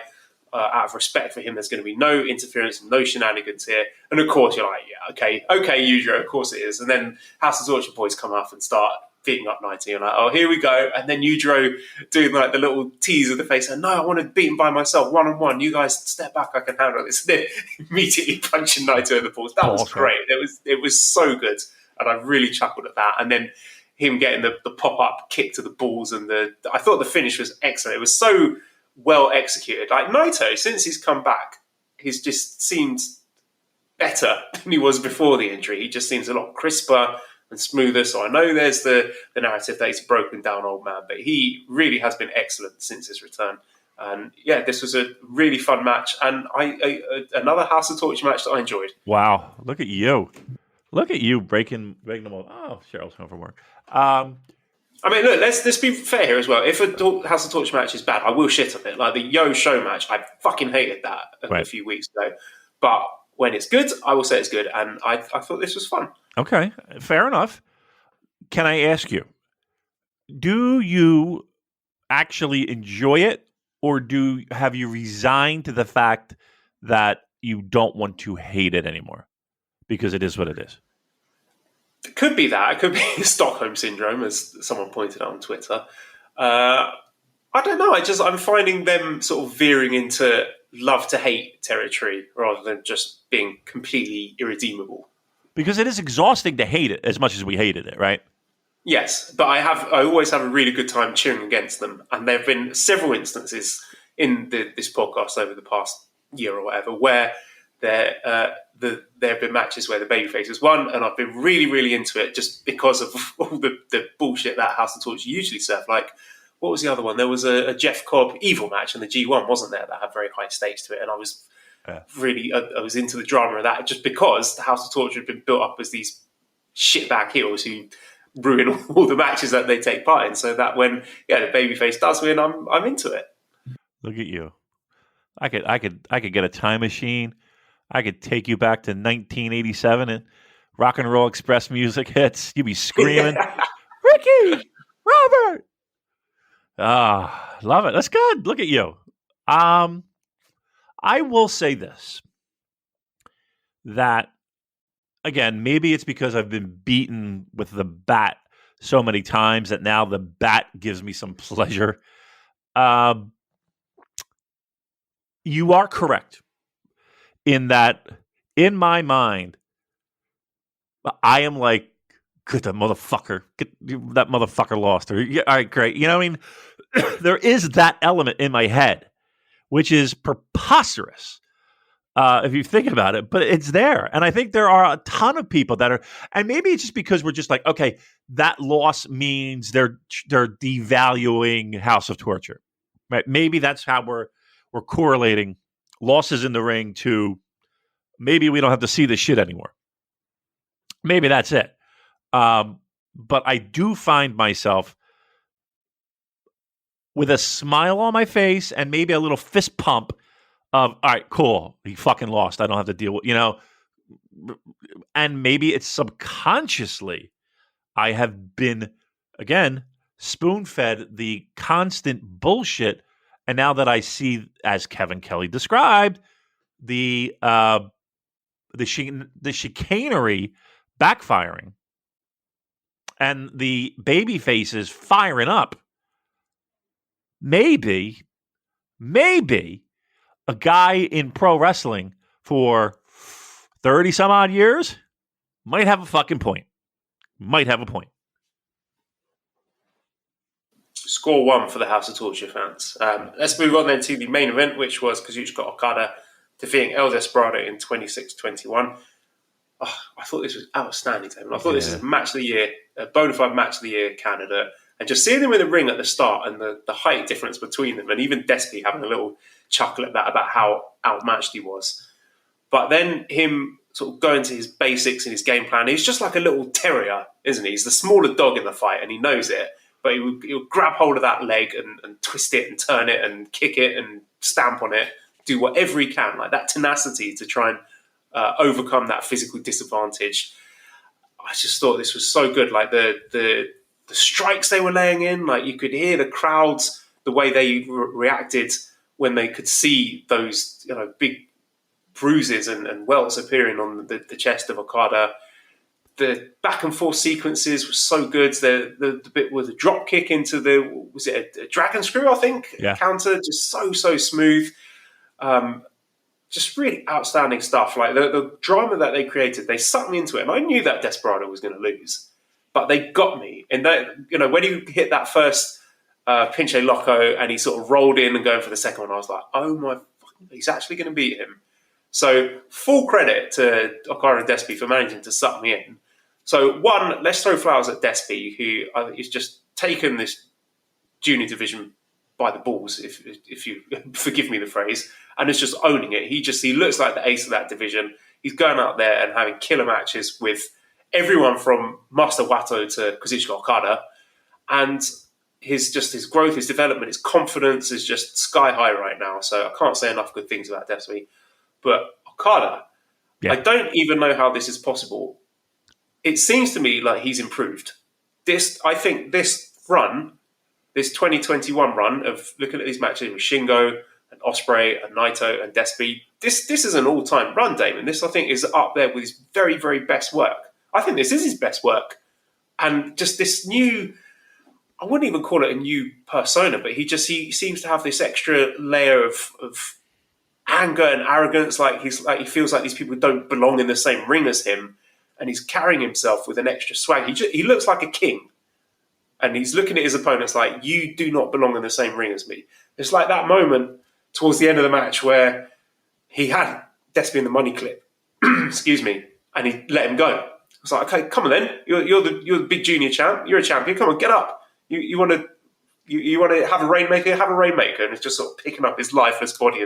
out of respect for him, there's going to be no interference, no shenanigans here. And of course, you're like, yeah, okay, Yujiro, of course it is. And then House of Torture boys come up and start beating up Naito. You're like, oh, here we go. And then Yujiro doing like the little tease of the face, and no, I want to beat him by myself, one-on-one. You guys step back, I can handle this. And then immediately punching Naito in the balls. That was great. It was so good. And I really chuckled at that. And then him getting the pop-up kick to the balls, and I thought the finish was excellent. It was so well executed. Like, Naito, since he's come back, he's just seemed better than he was before the injury. He just seems a lot crisper and smoother. So I know there's the narrative that he's a broken down old man, but he really has been excellent since his return. And yeah, this was a really fun match, and another House of Torture match that I enjoyed. Wow, look at you! Look at you breaking them all. Oh, Cheryl's home from work. I mean, look, let's be fair here as well. If a House of Torture match is bad, I will shit on it. Like the Yo Show match, I fucking hated that a few weeks ago. But when it's good, I will say it's good, and I thought this was fun. Okay, fair enough. Can I ask you, do you actually enjoy it, or have you resigned to the fact that you don't want to hate it anymore? Because it is what it is. It could be that. It could be Stockholm Syndrome, as someone pointed out on Twitter. I don't know. I'm finding them sort of veering into love to hate territory rather than just being completely irredeemable. Because it is exhausting to hate it as much as we hated it, right? Yes, but I always have a really good time cheering against them, and there have been several instances in this podcast over the past year or whatever where there have been matches where the babyface has won, and I've been really, really into it just because of all the bullshit that House of Torture usually serve. Like, what was the other one? There was a Jeff Cobb Evil match in the G1, wasn't there, that had very high stakes to it, and I was really I was into the drama of that just because the House of Torture had been built up as these shitbag heels who ruin all the matches that they take part in, so that when the babyface does win, I'm into it. Look at you! I could get a time machine. I could take you back to 1987 and Rock and Roll Express music hits. You'd be screaming, Ricky, Robert. Ah, love it. That's good. Look at you. I will say this, that again, maybe it's because I've been beaten with the bat so many times that now the bat gives me some pleasure. You are correct in that, in my mind, I am like, good, that motherfucker lost. Or, yeah, all right, great. You know what I mean? There is that element in my head, which is preposterous. If you think about it, but it's there. And I think there are a ton of people that are, and maybe it's just because we're just like, okay, that loss means they're devaluing House of Torture, right? Maybe that's how we're correlating losses in the ring to maybe we don't have to see this shit anymore. Maybe that's it. But I do find myself with a smile on my face and maybe a little fist pump of, all right, cool, he fucking lost. I don't have to deal with, and maybe it's subconsciously I have been, again, spoon-fed the constant bullshit. And now that I see, as Kevin Kelly described, the chicanery backfiring and the baby faces firing up, maybe a guy in pro wrestling for 30 some odd years might have a fucking point. Might have a point. Score one for the House of Torture fans. Let's move on then to the main event, which was Kazuchika Okada defeating El Desperado in 26-21. Oh, I thought this was outstanding, Damon. I thought this was a match of the year, a bona fide match of the year candidate. And just seeing them in the ring at the start and the height difference between them, and even Despy having a little chuckle at that about how outmatched he was. But then him sort of going to his basics and his game plan, he's just like a little terrier, isn't he? He's the smaller dog in the fight and he knows it. But he'll grab hold of that leg and twist it and turn it and kick it and stamp on it, do whatever he can, like that tenacity to try and overcome that physical disadvantage. I just thought this was so good. Like the strikes they were laying in, like you could hear the crowds, the way they reacted when they could see those big bruises and welts appearing on the chest of Okada. The back and forth sequences were so good. The bit with a drop kick into was it a dragon screw, I think? Yeah. Counter, just so smooth. Just really outstanding stuff. Like the drama that they created, they sucked me into it. And I knew that Desperado was going to lose, but they got me. And that, when he hit that first Pinche Loco and he sort of rolled in and going for the second one, I was like, oh my fucking, he's actually going to beat him. So full credit to Okada and Despy for managing to suck me in. So one, let's throw flowers at Despy, who I think has just taken this junior division by the balls, if you forgive me the phrase, and is just owning it. He looks like the ace of that division. He's going out there and having killer matches with everyone from Master Wato to Kazuchika Okada, and his growth, his development, his confidence is just sky high right now. So I can't say enough good things about Despy. But Okada, I don't even know how this is possible. It seems to me like he's improved. I think this run, this 2021 run of looking at these matches with Shingo and Ospreay and Naito and Despy, this is an all-time run, Damon. This, I think, is up there with his very, very best work. I think this is his best work. And just this new, I wouldn't even call it a new persona, but he seems to have this extra layer of anger and arrogance. He feels like these people don't belong in the same ring as him, and he's carrying himself with an extra swag. He looks like a king. And he's looking at his opponents like, you do not belong in the same ring as me. It's like that moment towards the end of the match where he had Despy in the money clip, excuse me, and he let him go. I was like, okay, come on then. You're the big junior champ. You're a champion. Come on, get up. You want to have a rainmaker? Have a rainmaker. And it's just sort of picking up his lifeless body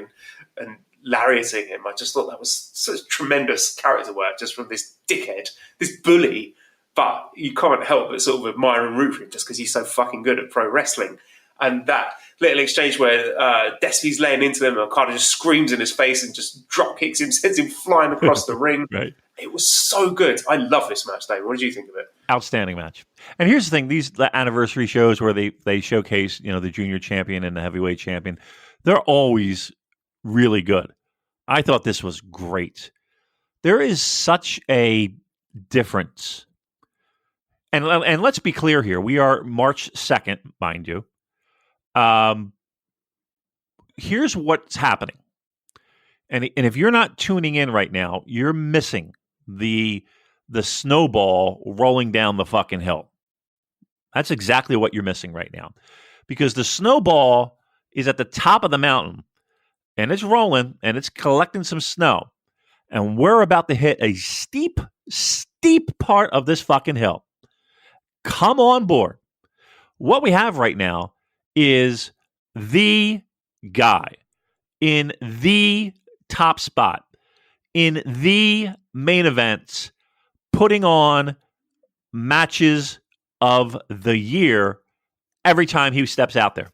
and lariating him. I just thought that was such tremendous character work just from this dickhead, this bully. But you can't help but sort of admire and root for him just because he's so fucking good at pro wrestling. And that little exchange where Despy's laying into him and Okada just screams in his face and just drop kicks him, sends him flying across the ring. Right. It was so good. I love this match, Dave. What did you think of it? Outstanding match. And here's the thing: these anniversary shows where they showcase, the junior champion and the heavyweight champion, they're always really good. I thought this was great. There is such a difference. And let's be clear here. We are March 2nd, mind you. Here's what's happening. And if you're not tuning in right now, you're missing the snowball rolling down the fucking hill. That's exactly what you're missing right now. Because the snowball is at the top of the mountain, and it's rolling, and it's collecting some snow. And we're about to hit a steep part of this fucking hill. Come on board. What we have right now is the guy in the top spot, in the main events, putting on matches of the year every time he steps out there.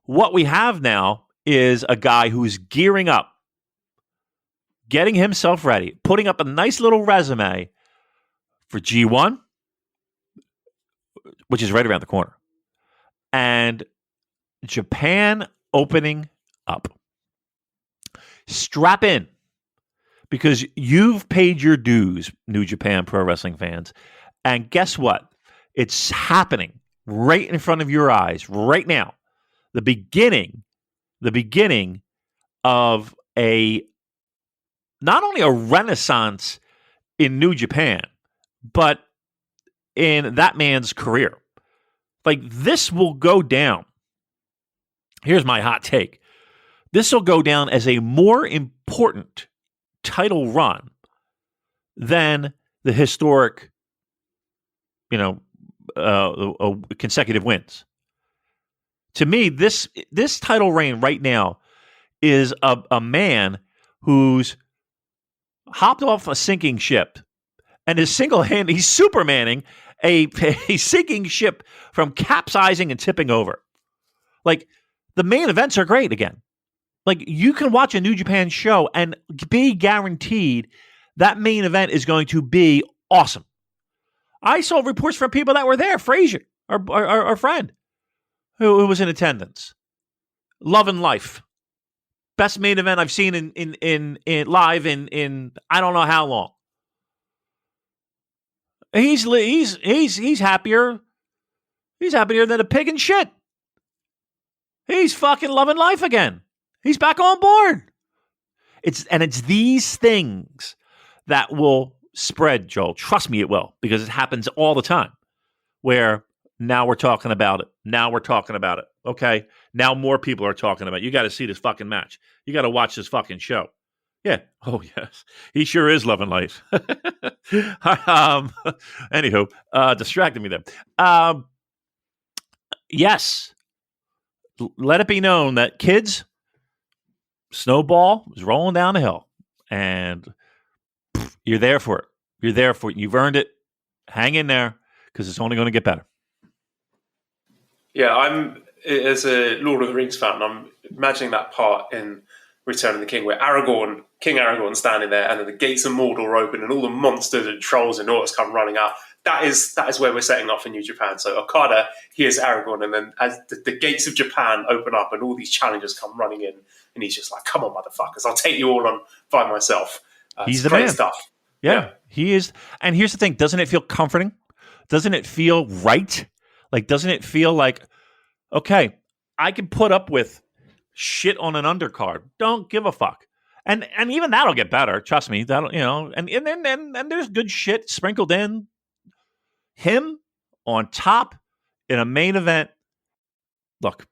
What we have now is a guy who's gearing up, getting himself ready, putting up a nice little resume for G1, which is right around the corner, and Japan opening up. Strap in, because you've paid your dues, New Japan Pro Wrestling fans, and guess what? It's happening right in front of your eyes right now. The beginning of not only a renaissance in New Japan, but in that man's career. Like, this will go down. Here's my hot take. This will go down as a more important title run than the historic, consecutive wins. To me, this title reign right now is a man who's hopped off a sinking ship and is single-handed. He's Supermaning a sinking ship from capsizing and tipping over. Like, the main events are great again. Like, you can watch a New Japan show and be guaranteed that main event is going to be awesome. I saw reports from people that were there. Frazier, our friend, who was in attendance. Love and Life. Best main event I've seen in live in I don't know how long. He's happier. He's happier than a pig in shit. He's fucking loving life again. He's back on board. It's these things that will spread, Joel. Trust me, it will, because it happens all the time. Where now we're talking about it. Now we're talking about it. Okay? Now more people are talking about it. You got to see this fucking match. You got to watch this fucking show. Yeah. Oh, yes. He sure is loving life. Anywho, distracted me there. Yes. Let it be known that kids, snowball is rolling down the hill, and you're there for it. You're there for it. You've earned it. Hang in there, because it's only going to get better. Yeah, I'm as a Lord of the Rings fan. I'm imagining that part in Return of the King where King Aragorn, standing there, and then the gates of Mordor open, and all the monsters and trolls and orcs come running out. That is where we're setting off in New Japan. So Okada hears Aragorn, and then as the gates of Japan open up, and all these challengers come running in, and he's just like, "Come on, motherfuckers! I'll take you all on by myself." He's the great man. stuff. Yeah, he is. And here's the thing: doesn't it feel comforting? Doesn't it feel right? Like, doesn't it feel like, okay, I can put up with shit on an undercard. Don't give a fuck. And even that'll get better. Trust me. That'll, and there's good shit sprinkled in. Him on top in a main event. Look.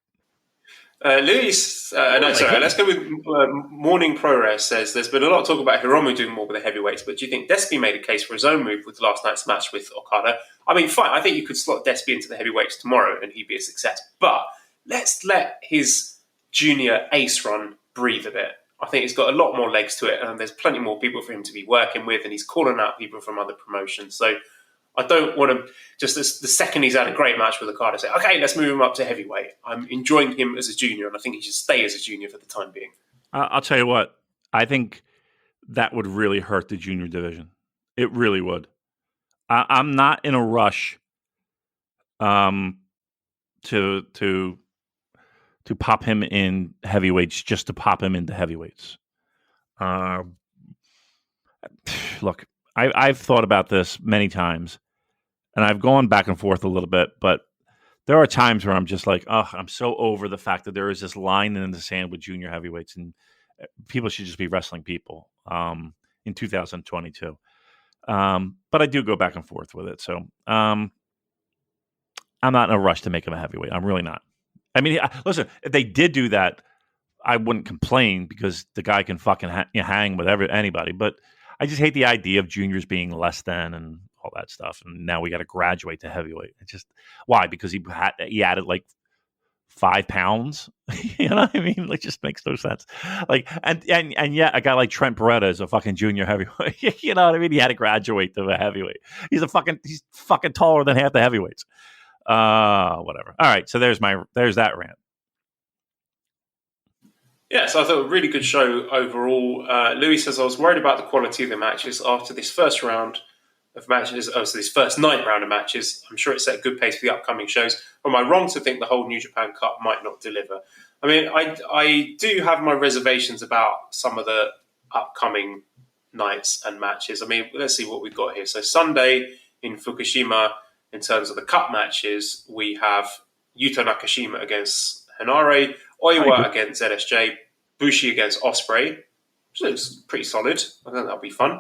Luis, let's go with Morning Progress says there's been a lot of talk about Hiromu doing more with the heavyweights, but do you think Despy made a case for his own move with last night's match with Okada? I mean, fine, I think you could slot Despy into the heavyweights tomorrow and he'd be a success, but let's let his junior ace run breathe a bit. I think it's got a lot more legs to it, and there's plenty more people for him to be working with, and he's calling out people from other promotions, so I don't want to just the second he's had a great match with Okada say, okay, let's move him up to heavyweight. I'm enjoying him as a junior, and I think he should stay as a junior for the time being. I'll tell you what, I think that would really hurt the junior division. It really would. I'm not in a rush to pop him in heavyweights just to pop him into heavyweights. Look, I've thought about this many times, and I've gone back and forth a little bit, but there are times where I'm just like, oh, I'm so over the fact that there is this line in the sand with junior heavyweights, and people should just be wrestling people in 2022. But I do go back and forth with it, so I'm not in a rush to make him a heavyweight. I'm really not. I mean, listen, if they did do that, I wouldn't complain because the guy can fucking hang with anybody, but I just hate the idea of juniors being less than and all that stuff. And now we got to graduate to heavyweight. It's just why? Because he added like 5 pounds. You know what I mean? Like, just makes no sense. Like, and yet a guy like Trent Beretta is a fucking junior heavyweight. You know what I mean? He had to graduate to a heavyweight. He's fucking taller than half the heavyweights. Whatever. All right. So there's that rant. Yeah, so I thought a really good show overall. Louis says, I was worried about the quality of the matches after this first round of matches. So this first night round of matches. I'm sure it set a good pace for the upcoming shows. Or am I wrong to think the whole New Japan Cup might not deliver? I mean, I do have my reservations about some of the upcoming nights and matches. I mean, let's see what we've got here. So Sunday in Fukushima, in terms of the cup matches, we have Yuto Nakashima against Hanare, Oiwa against ZSJ, Bushi against Ospreay, which looks pretty solid. I think that'll be fun.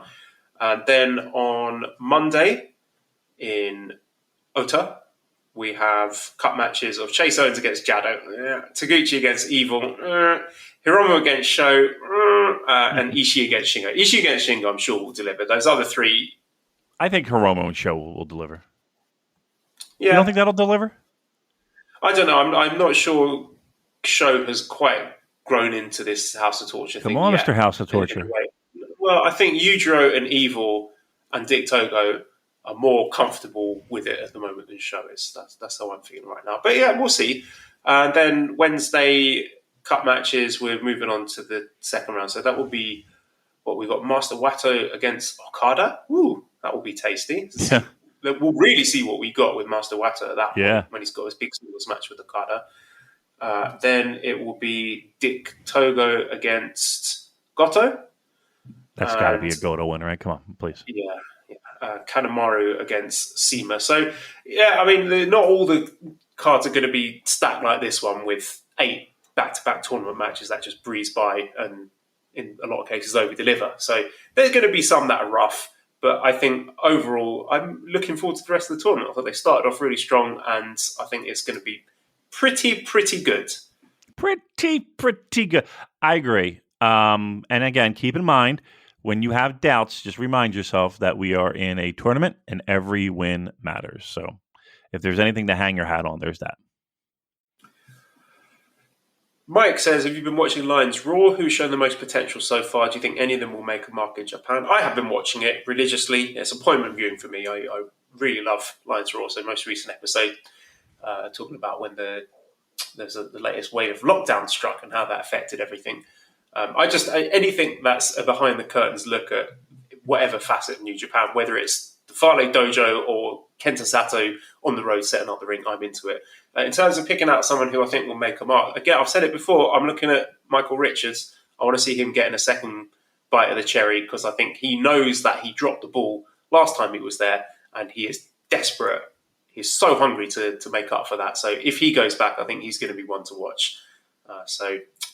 And then on Monday in Ota, we have cup matches of Chase Owens against Jado, Taguchi against Evil, Hiromu against Sho, and Ishii against Shingo. Ishii against Shingo, I'm sure, will deliver. Those other three... I think Hiromu and Sho will deliver. Yeah. You don't think that'll deliver? I don't know. I'm not sure Sho has quite grown into this House of Torture thing. Come on, Mr. House of Torture. Well, I think Yujiro and Evil and Dick Togo are more comfortable with it at the moment than Sho is. That's how I'm feeling right now. But yeah, we'll see. And then Wednesday cup matches, we're moving on to the second round. So that will be what we've got: Master Wato against Okada. Ooh, that will be tasty. Yeah. We'll really see what we got with Master Wato at that point when he's got his big singles match with Okada. Then it will be Dick Togo against Goto. That's got to be a Goto win, right? Come on, please. Yeah. Kanemaru against Sema. So, yeah, I mean, not all the cards are going to be stacked like this one with 8 back-to-back tournament matches that just breeze by and in a lot of cases over-deliver. So there's going to be some that are rough. But I think overall, I'm looking forward to the rest of the tournament. I thought they started off really strong, and I think it's going to be pretty good. Pretty good. I agree. And again, keep in mind, when you have doubts, just remind yourself that we are in a tournament and every win matters. So if there's anything to hang your hat on, there's that. Mike says, have you been watching Lions Raw? Who's shown the most potential so far? Do you think any of them will make a mark in Japan? I have been watching it religiously. It's appointment viewing for me. I really love Lions Raw. So most recent episode, talking about when the latest wave of lockdown struck and how that affected everything. Anything that's a behind the curtains look at whatever facet of New Japan, whether it's the Farley Dojo or Kenta Sato on the road setting up the ring, I'm into it. In terms of picking out someone who I think will make a mark, again, I've said it before, I'm looking at Michael Richards. I want to see him getting a second bite of the cherry because I think he knows that he dropped the ball last time he was there and he is desperate. He's so hungry to make up for that. So if he goes back, I think he's going to be one to watch.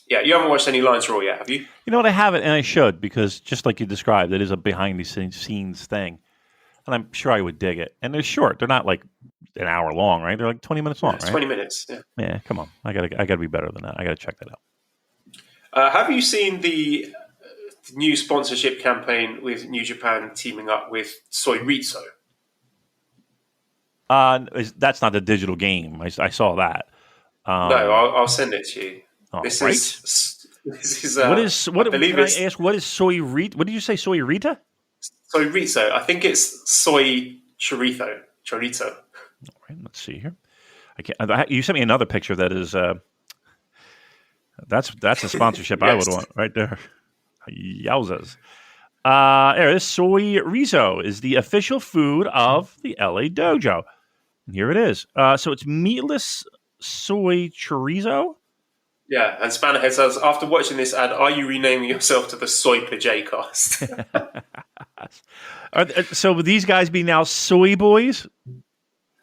Yeah, you haven't watched any Lions Raw yet, have you? You know what? I haven't, and I should, because just like you described, it is a behind-the-scenes thing. And I'm sure I would dig it. And they're short. They're not like an hour long, right? They're like 20 minutes long, right? 20 minutes, yeah. Yeah, come on. I gotta be better than that. I got to check that out. Have you seen the new sponsorship campaign with New Japan teaming up with Soy Rizzo? That's not the digital game. I saw that. No, I'll send it to you. This is what is what? I believe can I ask? What is Soy Rita? What did you say? Soy Rita? Soy Rizzo. I think it's Soy Chorizo. Chorizo. All right, let's see here. I can't. You sent me another picture that is. That's a sponsorship I would want right there. Yowzas. There, this Soy Rizzo is the official food of the LA Dojo. And here it is. So it's meatless soy chorizo. Yeah, and Spannerhead says, after watching this ad, are you renaming yourself to the Soy Per J cast? So would these guys be now soy boys?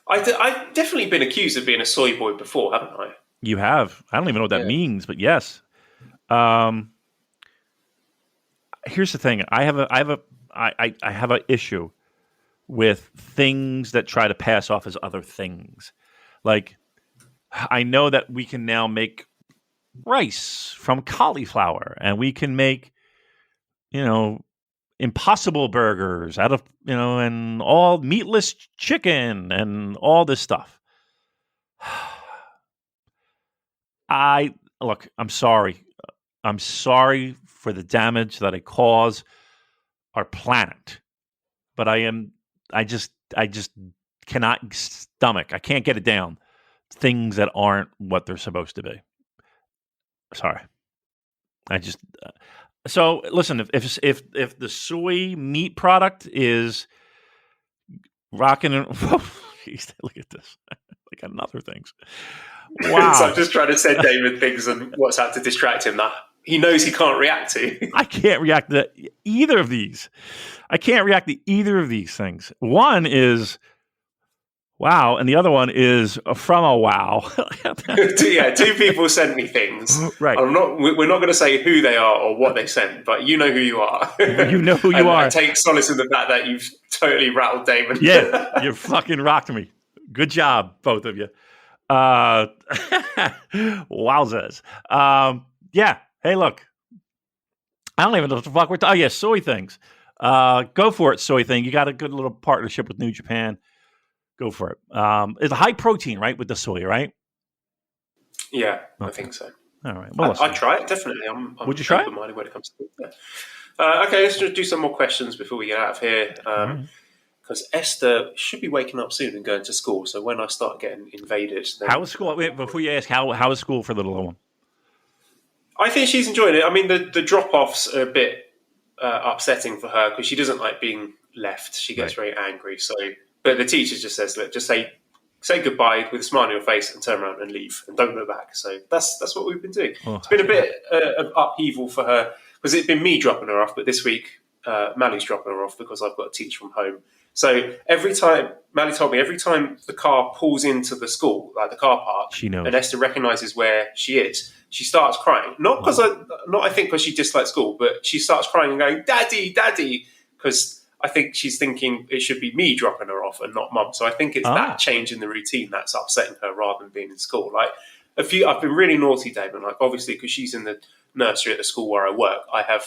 I've definitely been accused of being a soy boy before, haven't I? You have. I don't even know what that means, but yes. Here's the thing. I have an issue with things that try to pass off as other things. Like, I know that we can now make rice from cauliflower, and we can make, impossible burgers out of, and all meatless chicken and all this stuff. I'm sorry. I'm sorry for the damage that I cause our planet, but I just cannot stomach. I can't get it down. Things that aren't what they're supposed to be. Sorry. So listen, if the soy meat product is rocking and look at this. I got other things. Wow. So I'm just trying to send Damon things on WhatsApp to distract him that he knows he can't react to. I can't react to either of these. I can't react to either of these things. One is wow, and the other one is from a wow. Two people sent me things. Right. We're not going to say who they are or what they sent, but you know who you are. You know who you are. I take solace in the fact that you've totally rattled Damon. Yeah, you fucking rocked me. Good job, both of you. Wowzers. Yeah. Hey, look. I don't even know what the fuck we're talking. Oh, yeah, soy things. Go for it, soy thing. You got a good little partnership with New Japan. Go for it. It's a high protein, right, with the soy, right? Yeah, okay. I think so. All right. Well, I'd try it, definitely. I'm Would you try it? open-minded when it comes to it. Yeah. Okay, let's just do some more questions before we get out of here. Because Esther should be waking up soon and going to school. So when I start getting invaded... Then how is school? Wait, before you ask, how is school for the little one? I think she's enjoying it. I mean, the drop-offs are a bit upsetting for her because she doesn't like being left. She gets very angry. But the teacher just says, look, just say goodbye with a smile on your face and turn around and leave and don't look back. So that's what we've been doing. Oh, it's been a bit of upheaval for her because it's been me dropping her off, but this week Mally's dropping her off because I've got to teach from home. So Mally told me every time the car pulls into the school, like the car park, she knows. And Esther recognises where she is, she starts crying. Not because because she dislikes school, but she starts crying and going, "Daddy, Daddy," because I think she's thinking it should be me dropping her off and not Mum. So I think it's that change in the routine that's upsetting her rather than being in school. Like I've been really naughty, Damon. Like obviously, because she's in the nursery at the school where I work, I have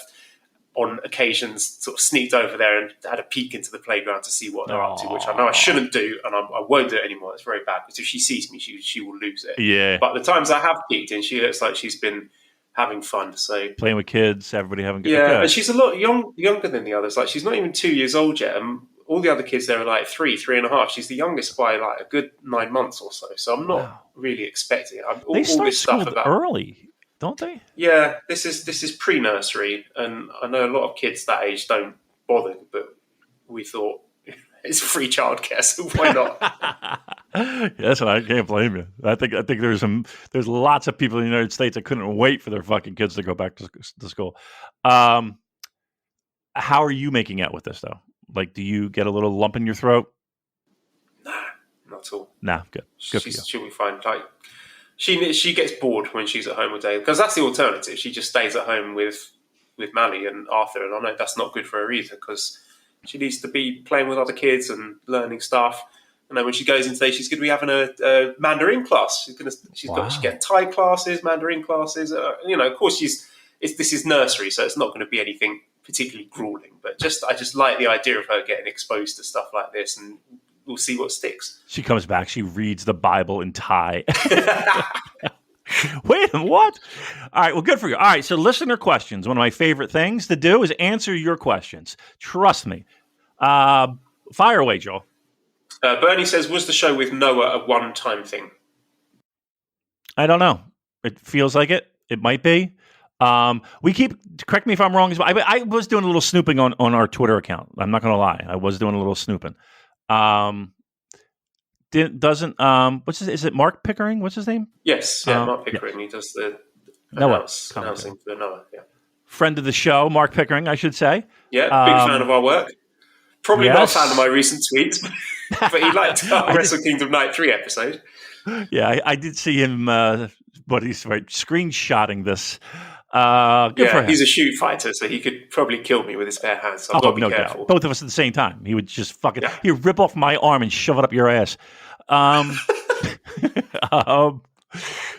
on occasions sort of sneaked over there and had a peek into the playground to see what they're up to, which I know I shouldn't do, and I won't do it anymore. It's very bad because if she sees me, she will lose it. Yeah. But the times I have peeked in, she looks like she's been having fun. So Playing with kids, everybody having good. yeah, and she's a lot younger than the others. Like she's not even 2 years old yet, and all the other kids there are like 3.5. She's the youngest by like a good 9 months or so. So I'm not really expecting it. They start all this school stuff about early, don't they? Yeah, this is pre-nursery, and I know a lot of kids that age don't bother, but we thought it's free childcare, so why not? Yes, and I can't blame you. I think there's lots of people in the United States that couldn't wait for their fucking kids to go back to school. How are you making out with this though? Like, do you get a little lump in your throat? Nah, not at all. Nah, good for you. She'll be fine. Like she gets bored when she's at home all day, because that's the alternative. She just stays at home with Mally and Arthur, and I know that's not good for her either, because she needs to be playing with other kids and learning stuff. And then when she goes in today, she's going to be having a Mandarin class. She's getting Thai classes, Mandarin classes. Of course, this is nursery, so it's not going to be anything particularly grueling. But I just like the idea of her getting exposed to stuff like this, and we'll see what sticks. She comes back. She reads the Bible in Thai. Wait, what? All right, well, good for you. All right, so listener questions. One of my favorite things to do is answer your questions. Trust me. Fire away, Joel. Bernie says, was the show with Noah a one-time thing? I don't know. It feels like it. It might be. Correct me if I'm wrong. I was doing a little snooping on our Twitter account. I'm not going to lie. I was doing a little snooping. Is it Mark Pickering? What's his name? Yes, Mark Pickering. Yeah. He does the announcing for Noah. Yeah. Friend of the show, Mark Pickering, I should say. Yeah, big fan of our work. Probably not a fan of my recent tweets, but he liked our Wrestle Kingdom Night 3 episode. Yeah, I did see him, screenshotting this. Good for him. He's a shoot fighter, so he could probably kill me with his bare hands. So I've got to be careful. Both of us at the same time. He would just he'd rip off my arm and shove it up your ass.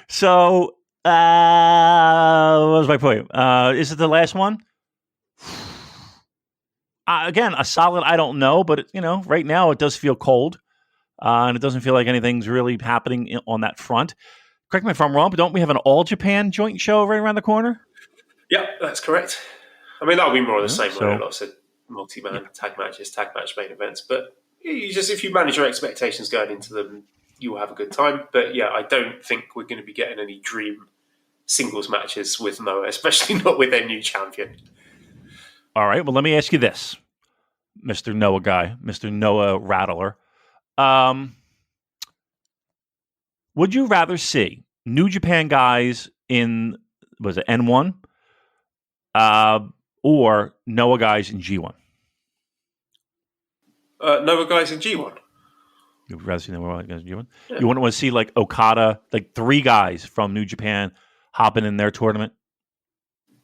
So, what was my point? Is it the last one? Again, a solid, I don't know, but right now it does feel cold, and it doesn't feel like anything's really happening on that front. Correct me if I'm wrong, but don't we have an All Japan joint show right around the corner? Yeah, that's correct. I mean, that'll be more of the same. Lots of multi-man tag matches, tag match main events. But if you manage your expectations going into them, you will have a good time. But yeah, I don't think we're going to be getting any dream singles matches with Noah, especially not with their new champion. All right, well, let me ask you this, Mr. Noah guy, Mr. Noah Rattler. Would you rather see New Japan guys in, was it N1, or Noah guys in G1? Noah guys in G1. You'd rather see Noah guys in G1? Yeah. You wouldn't want to see like Okada, like 3 guys from New Japan hopping in their tournament?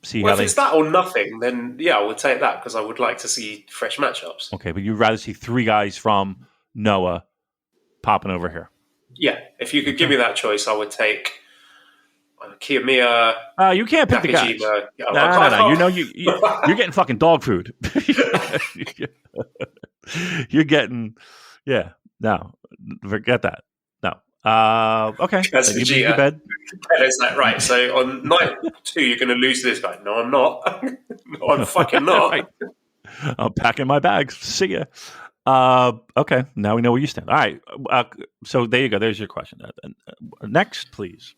If it's that or nothing, then yeah, I would take that, because I would like to see fresh matchups. Okay, but you'd rather see 3 guys from Noah popping over here? Yeah, if you could give me that choice, I would take Kiyomiya. You can't pick Nakajima. the guys. No. You're getting fucking dog food. You're getting, no, forget that. No. Okay. That's Vegeta. Bed. That's that, right. So on night 2, you're going to lose to this guy. No, I'm not. No, I'm fucking not. Right. I'm packing my bags. See ya. Okay. Now we know where you stand. All right. So there you go. There's your question. Next, please.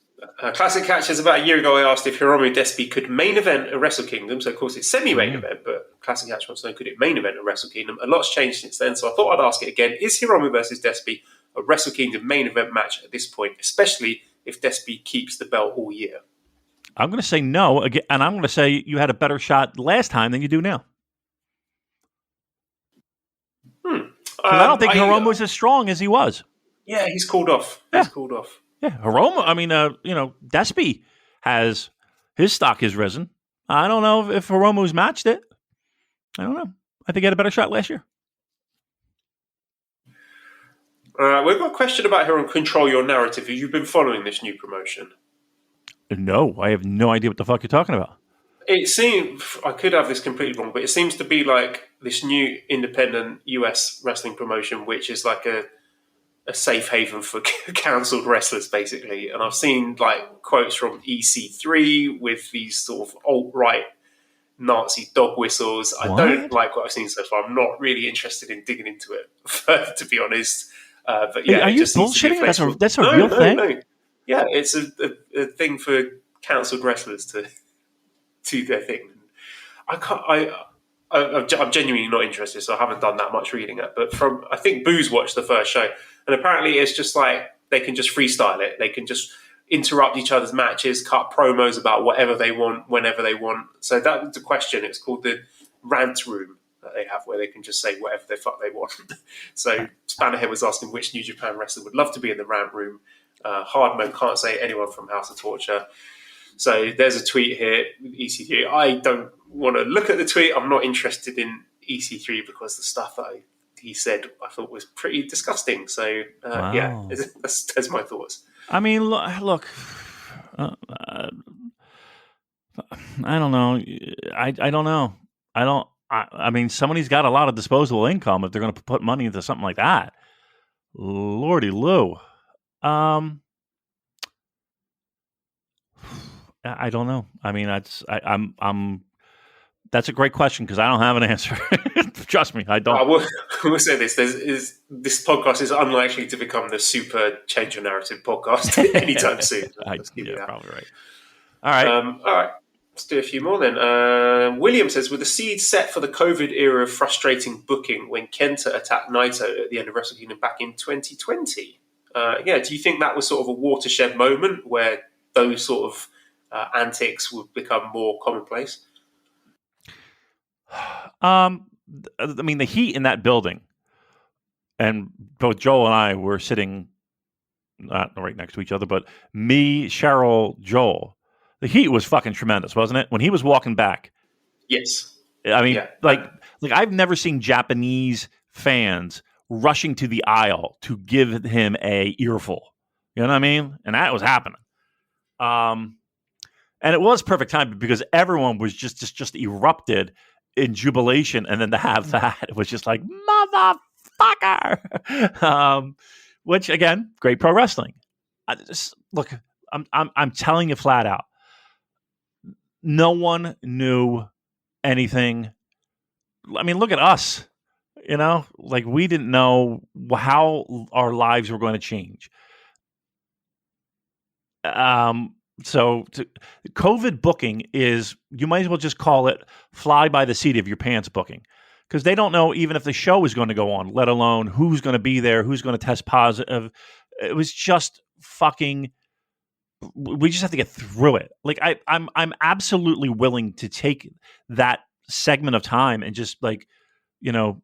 Classic Catch is about a year ago. I asked if Hiromu Despy could main event a Wrestle Kingdom. So of course it's semi-main event, but Classic Catch wants to know, could it main event a Wrestle Kingdom? A lot's changed since then, so I thought I'd ask it again. Is Hiromu versus Despy a Wrestle Kingdom main event match at this point, especially if Despy keeps the belt all year? I'm going to say no, again, and I'm going to say you had a better shot last time than you do now. I don't think Hiromu was as strong as he was. Yeah, he's cooled off. Yeah. He's cooled off. Yeah, Hiromu, I mean, Despy his stock has risen. I don't know if Hiromu's matched it. I don't know. I think he had a better shot last year. We've got a question about here on Control Your Narrative. Have you been following this new promotion? No, I have no idea what the fuck you're talking about. It seems, I could have this completely wrong, but it seems to be like this new independent US wrestling promotion, which is like a safe haven for cancelled wrestlers, basically. And I've seen like quotes from EC3 with these sort of alt-right Nazi dog whistles. What? I don't like what I've seen so far. I'm not really interested in digging into it further, to be honest. But yeah, are you bullshitting? That's a real thing? No. Yeah, it's a thing for cancelled wrestlers to do their thing. I'm genuinely not interested, so I haven't done that much reading it. But I think Booze watched the first show, and apparently it's just like they can just freestyle it. They can just interrupt each other's matches, cut promos about whatever they want, whenever they want. So that's the question. It's called the rant room that they have, where they can just say whatever the fuck they want. So Spannerhead was asking which New Japan wrestler would love to be in the rant room. Hardman can't say anyone from House of Torture. So there's a tweet here with EC3. I don't want to look at the tweet. I'm not interested in EC3 because the stuff that he said I thought was pretty disgusting. So Wow. yeah, that's my thoughts. I mean, look, I don't know. I don't know. I mean, somebody's got a lot of disposable income if they're going to put money into something like that. Lordy Lou. I don't know. I mean, that's a great question because I don't have an answer. Trust me, I don't. I will say this: this podcast is unlikely to become the super change your narrative podcast anytime soon. Yeah, probably right. All right. All right. Let's do a few more then. William says, with the seeds set for the COVID era of frustrating booking when Kenta attacked Naito at the end of Wrestle Kingdom back in 2020. Do you think that was sort of a watershed moment where those sort of antics would become more commonplace? I mean, the heat in that building, and both Joel and I were sitting not right next to each other, but me, Cheryl, Joel. The heat was fucking tremendous, wasn't it? When he was walking back. Yes. I mean, like I've never seen Japanese fans rushing to the aisle to give him a earful. You know what I mean? And that was happening. And it was perfect time because everyone was just erupted in jubilation, and then to have that, it was just like motherfucker. Which again, great pro wrestling. Look, I'm telling you flat out, no one knew anything. I mean, look at us. You know, like we didn't know how our lives were going to change. So COVID booking is, you might as well just call it fly by the seat of your pants booking, because they don't know even if the show is going to go on, let alone who's going to be there, who's going to test positive. It was just fucking, we just have to get through it. Like I'm absolutely willing to take that segment of time and just like, you know,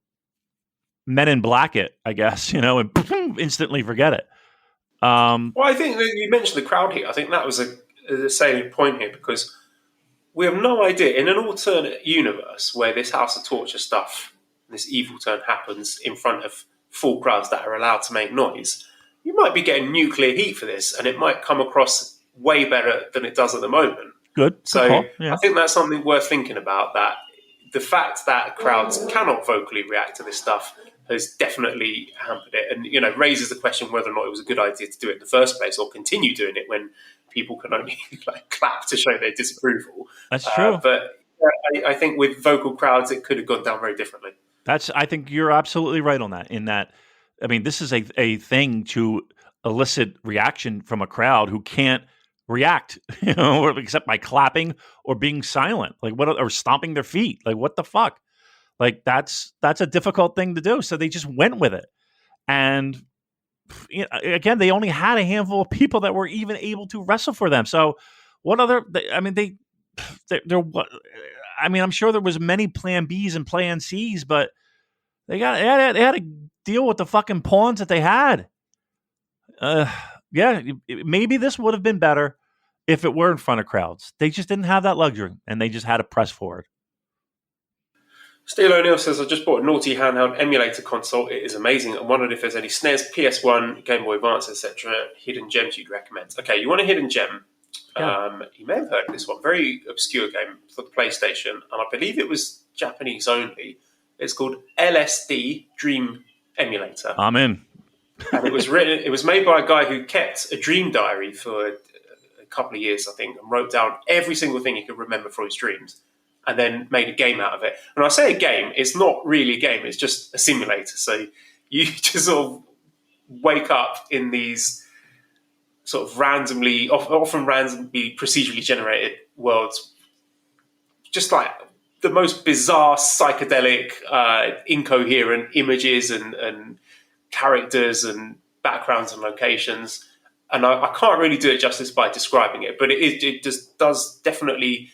Men in Black it, I guess, you know, and instantly forget it. Well, I think that you mentioned the crowd heat. I think that was a salient point here, because we have no idea, in an alternate universe where this House of Torture stuff, this evil turn happens in front of full crowds that are allowed to make noise, you might be getting nuclear heat for this, and it might come across way better than it does at the moment. Good. So yeah. I think that's something worth thinking about, that the fact that crowds cannot vocally react to this stuff has definitely hampered it, and, you know, raises the question whether or not it was a good idea to do it in the first place, or continue doing it when people can only like clap to show their disapproval. That's true. But I think with vocal crowds, it could have gone down very differently. I think you're absolutely right on that. In that, I mean, this is a thing to elicit reaction from a crowd who can't react, you know, except by clapping or being silent, like or stomping their feet. Like, what the fuck? Like, that's a difficult thing to do. So they just went with it. And you know, again, they only had a handful of people that were even able to wrestle for them. So what other, I mean, I'm sure there was many plan Bs and plan Cs, but they had to deal with the fucking pawns that they had. Maybe this would have been better if it were in front of crowds. They just didn't have that luxury, and they just had to press forward. Steel O'Neill says, I just bought a naughty handheld emulator console. It is amazing. I wondered if there's any SNES, PS1, Game Boy Advance, etc. hidden gems you'd recommend. Okay, you want a hidden gem? Yeah. You may have heard of this one. Very obscure game for the PlayStation, and I believe it was Japanese only. It's called LSD Dream Emulator. I'm in. And it was made by a guy who kept a dream diary for a couple of years, I think, and wrote down every single thing he could remember from his dreams, and then made a game out of it. And I say a game, it's not really a game, it's just a simulator. So you just sort of wake up in these sort of often randomly procedurally generated worlds, just like the most bizarre, psychedelic, incoherent images and characters and backgrounds and locations. And I can't really do it justice by describing it, but it just does definitely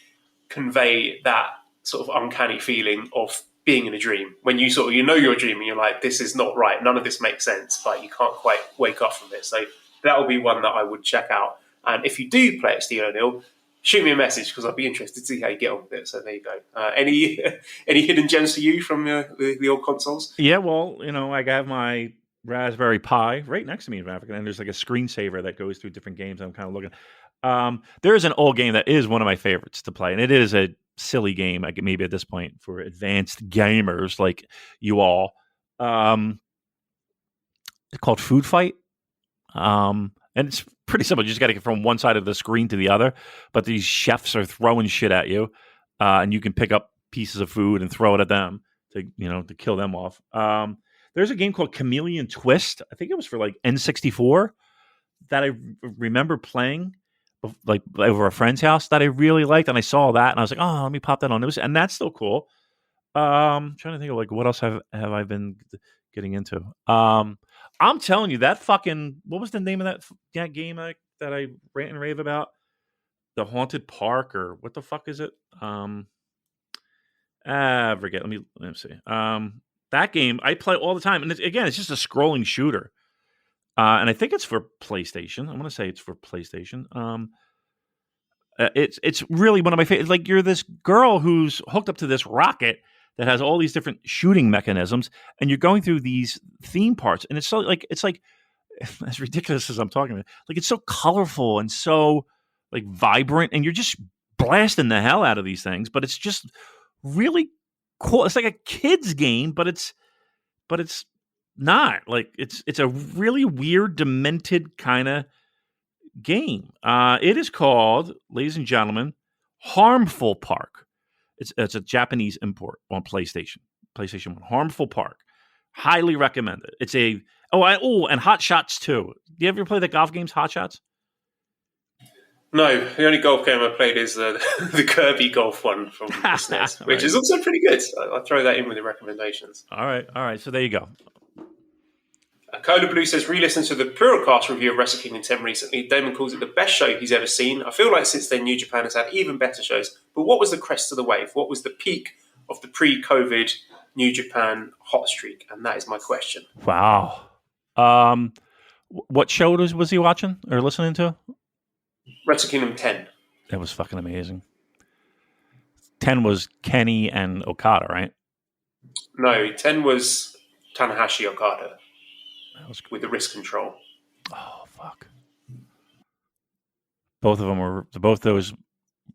convey that sort of uncanny feeling of being in a dream when you you're dreaming, you're like, this is not right, none of this makes sense, but you can't quite wake up from it. So that will be one that I would check out. And if you do play at Steel O'Neill, shoot me a message because I'd be interested to see how you get on with it. So there you go. Any hidden gems for you from the old consoles? Yeah, well, I have my Raspberry Pi right next to me in Africa, and there's like a screensaver that goes through different games. I'm kind of looking. There is an old game that is one of my favorites to play, and it is a silly game. I maybe at this point for advanced gamers like you all. It's called Food Fight, and it's pretty simple. You just got to get from one side of the screen to the other. But these chefs are throwing shit at you, and you can pick up pieces of food and throw it at them to kill them off. There's a game called Chameleon Twist. I think it was for like N64 that I remember playing like over a friend's house that I really liked, and I saw that and I was like, oh, let me pop that on. And that's still cool. Trying to think of like what else have I been getting into. I'm telling you that fucking, what was the name of that game that I rant and rave about? The Haunted Park, or what the fuck is it? Forget. Let me see. That game I play all the time, and it's just a scrolling shooter. And I think it's for PlayStation. I'm going to say it's for PlayStation. It's really one of my favorite. Like, you're this girl who's hooked up to this rocket that has all these different shooting mechanisms, and you're going through these theme parts, and it's like as ridiculous as I'm talking about. Like, it's so colorful and so like vibrant, and you're just blasting the hell out of these things. But it's just really cool. It's like a kid's game, but it's not like it's a really weird, demented kind of game. It is called, ladies and gentlemen, Harmful Park. It's a Japanese import on PlayStation 1. Harmful Park. Highly recommend it. It's and Hot Shots 2. Do you ever play the golf games Hot Shots? No, the only golf game I played is the Kirby golf one from the SNES, which is also pretty good. I'll throw that in with the recommendations. All right. So there you go. Cola Blue says, re-listen to the Purocast review of Wrestle Kingdom 10 recently. Damon calls it the best show he's ever seen. I feel like since then New Japan has had even better shows. But what was the crest of the wave? What was the peak of the pre-COVID New Japan hot streak? And that is my question. Wow. What show was he watching or listening to? Wrestle Kingdom 10. That was fucking amazing. 10 was Kenny and Okada, right? No, 10 was Tanahashi Okada. With the wrist control. Oh, fuck. Both those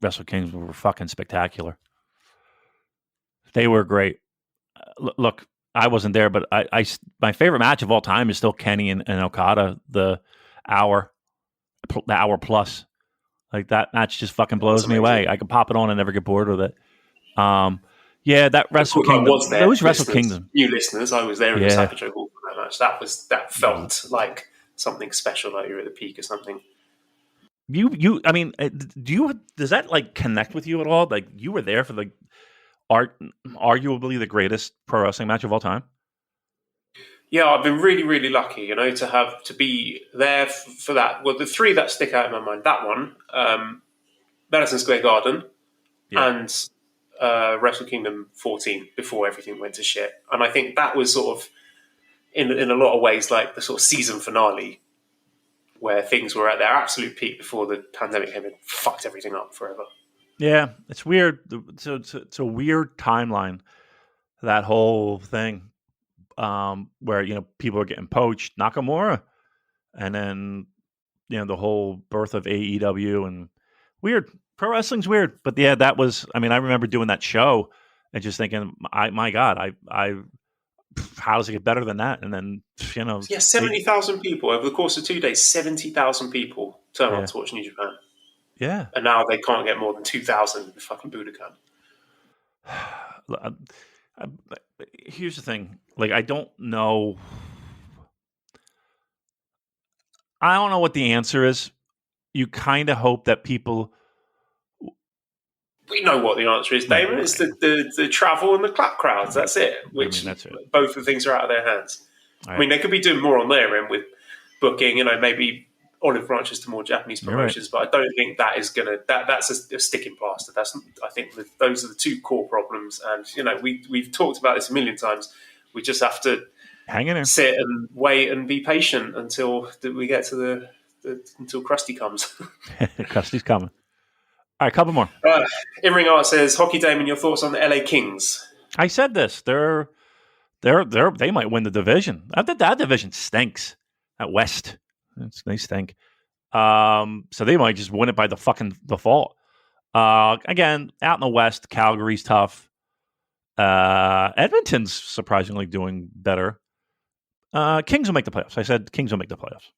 Wrestle Kings were fucking spectacular. They were great. Look, I wasn't there, but my favorite match of all time is still Kenny and Okada, the hour plus. Like, that match just fucking blows me away. I can pop it on and never get bored with it. Yeah, that Wrestle Kingdom. Was there, those Wrestle Kingdom. New listeners, I was there in the Savage Hall for that match. That felt like something special, like you were at the peak or something. I mean, does that like connect with you at all? Like, you were there for the arguably the greatest pro wrestling match of all time. Yeah, I've been really, really lucky, to be there for that. Well, the three that stick out in my mind: that one, Madison Square Garden, and Wrestle Kingdom 14 before everything went to shit. And I think that was sort of, in a lot of ways, like the sort of season finale, where things were at their absolute peak before the pandemic came and fucked everything up forever. Yeah, it's weird. It's a weird timeline. that whole thing where people are getting poached, Nakamura, and then the whole birth of AEW and weird. Pro wrestling's weird, but yeah, that was. I mean, I remember doing that show and just thinking, my God, I how does it get better than that? And then 70,000 people over the course of 2 days. 70,000 people turn on to watch New Japan. Yeah, and now they can't get more than 2,000 in the fucking Budokan. Here's the thing: like, I don't know what the answer is. You kind of hope that people. We know what the answer is, Damon. It's the travel and the clap crowds. That's it. Which that's it. Both of the things are out of their hands. Right. I mean, they could be doing more on their end with booking, maybe olive branches to more Japanese promotions. Right. But I don't think that is going to that's a sticking plaster. I think those are the two core problems. And we've talked about this a million times. We just have to hang in there, sit and wait and be patient until we get to until Krusty comes. Krusty's coming. All right, a couple more. In-Ring Art says, Hockey Damon, your thoughts on the LA Kings? I said this. They might win the division. That division stinks. That West, they stink. So they might just win it by the fucking default. Again, out in the West, Calgary's tough. Edmonton's surprisingly doing better. Kings will make the playoffs. I said Kings will make the playoffs.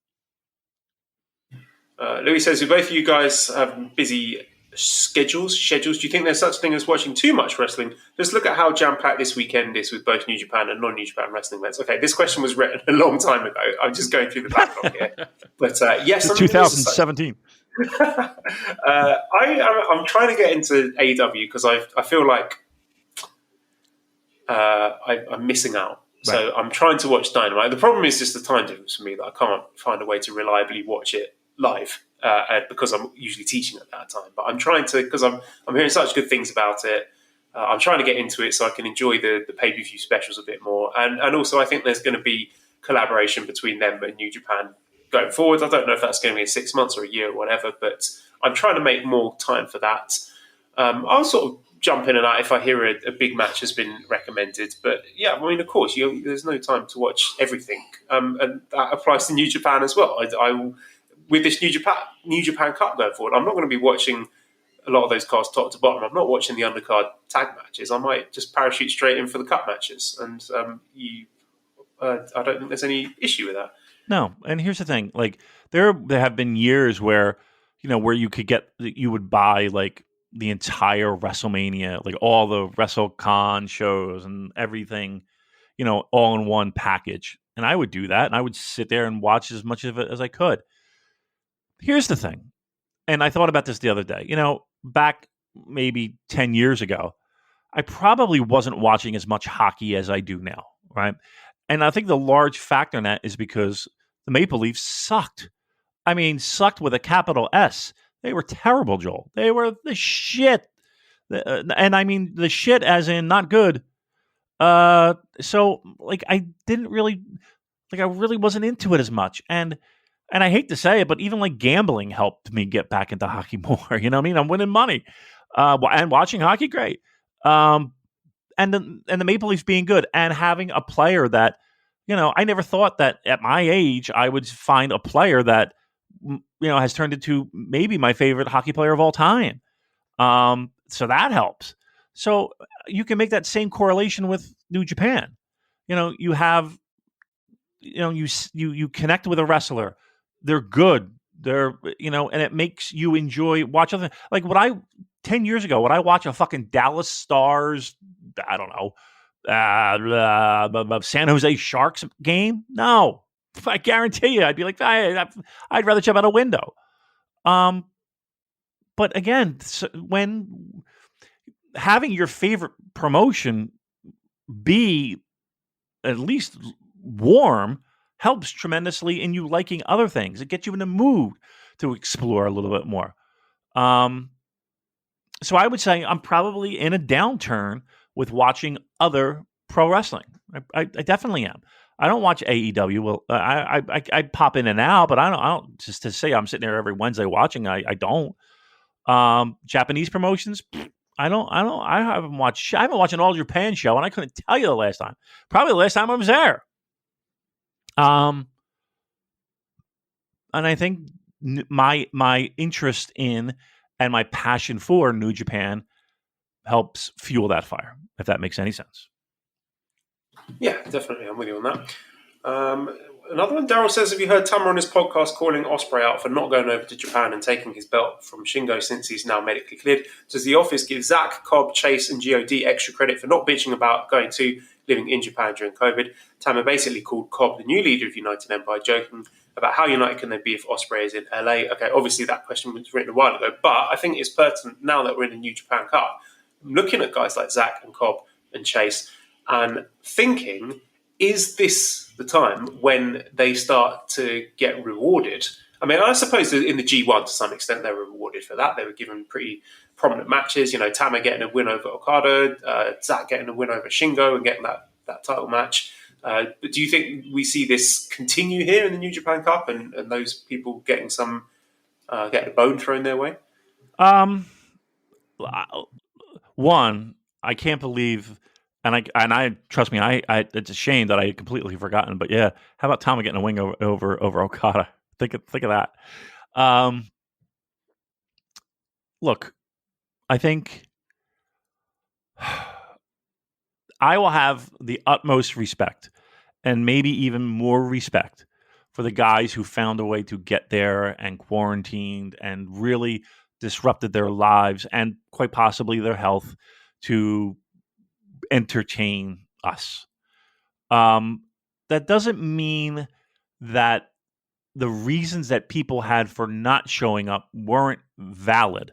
Louis says, both of you guys have busy schedules. Do you think there's such thing as watching too much wrestling? Just look at how jam-packed this weekend is with both New Japan and non-New Japan wrestling events. Okay, this question was written a long time ago. I'm just going through the backlog here. But yes, it's 2017. I'm trying to get into AEW because I feel like I'm missing out. Right. So I'm trying to watch Dynamite. The problem is just the time difference for me that I can't find a way to reliably watch it live. Because I'm usually teaching at that time, but I'm trying to, because I'm hearing such good things about it. I'm trying to get into it so I can enjoy the pay-per-view specials a bit more, and also I think there's going to be collaboration between them and New Japan going forward. I don't know if that's going to be in 6 months or a year or whatever, but I'm trying to make more time for that. I'll sort of jump in and out if I hear a big match has been recommended, but yeah, I mean, of course, there's no time to watch everything, and that applies to New Japan as well. I with this New Japan Cup going forward, I'm not going to be watching a lot of those cards top to bottom. I'm not watching the undercard tag matches. I might just parachute straight in for the cup matches. And I don't think there's any issue with that. No. And here's the thing. Like, there have been years where, where you would buy like the entire WrestleMania, like all the WrestleCon shows and everything, all in one package. And I would do that. And I would sit there and watch as much of it as I could. Here's the thing, and I thought about this the other day. Back maybe 10 years ago, I probably wasn't watching as much hockey as I do now, right? And I think the large factor in that is because the Maple Leafs sucked. I mean, sucked with a capital S. They were terrible, Joel. They were the shit. And I mean the shit as in not good. So, like, I really wasn't into it as much. And I hate to say it, but even like gambling helped me get back into hockey more. You know what I mean? I'm winning money and watching hockey, great. And the Maple Leafs being good and having a player that, I never thought that at my age I would find a player that, has turned into maybe my favorite hockey player of all time. So that helps. So you can make that same correlation with New Japan. You have, you connect with a wrestler. They're good. They're, and it makes you watch other, like 10 years ago, would I watch a fucking Dallas Stars, I don't know, San Jose Sharks game? No. I guarantee you, I'd be like, I'd rather jump out a window. But again, when having your favorite promotion be at least warm helps tremendously in you liking other things. It gets you in the mood to explore a little bit more. So I would say I'm probably in a downturn with watching other pro wrestling. I definitely am. I don't watch AEW. Well, I pop in and out, but I don't just to say I'm sitting there every Wednesday watching. I don't. Japanese promotions, I haven't watched an All Japan show, and I couldn't tell you the last time. Probably the last time I was there. And I think my interest in and my passion for New Japan helps fuel that fire, if that makes any sense. Yeah, definitely. I'm with you on that. Another one, Daryl says, have you heard Tama on his podcast calling Ospreay out for not going over to Japan and taking his belt from Shingo since he's now medically cleared? Does the office give Zack, Cobb, Chase and GOD extra credit for not bitching about going to living in Japan during COVID? Tama basically called Cobb the new leader of United Empire, joking about how united can they be if Ospreay is in LA. Okay, obviously that question was written a while ago, but I think it's pertinent now that we're in the New Japan Cup. I'm looking at guys like Zack and Cobb and Chase and thinking, is this the time when they start to get rewarded? I mean, I suppose in the G1 to some extent they were rewarded for that. They were given pretty prominent matches. You know, Tama getting a win over Okada, Zack getting a win over Shingo and getting that title match. But do you think we see this continue here in the New Japan Cup and those people getting getting a bone thrown their way? One, I can't believe, and I trust me, I it's a shame that I had completely forgotten. But yeah, how about Tama getting a win over Okada? Think of that. Look, I think I will have the utmost respect, and maybe even more respect, for the guys who found a way to get there and quarantined and really disrupted their lives and quite possibly their health to entertain us. That doesn't mean that the reasons that people had for not showing up weren't valid.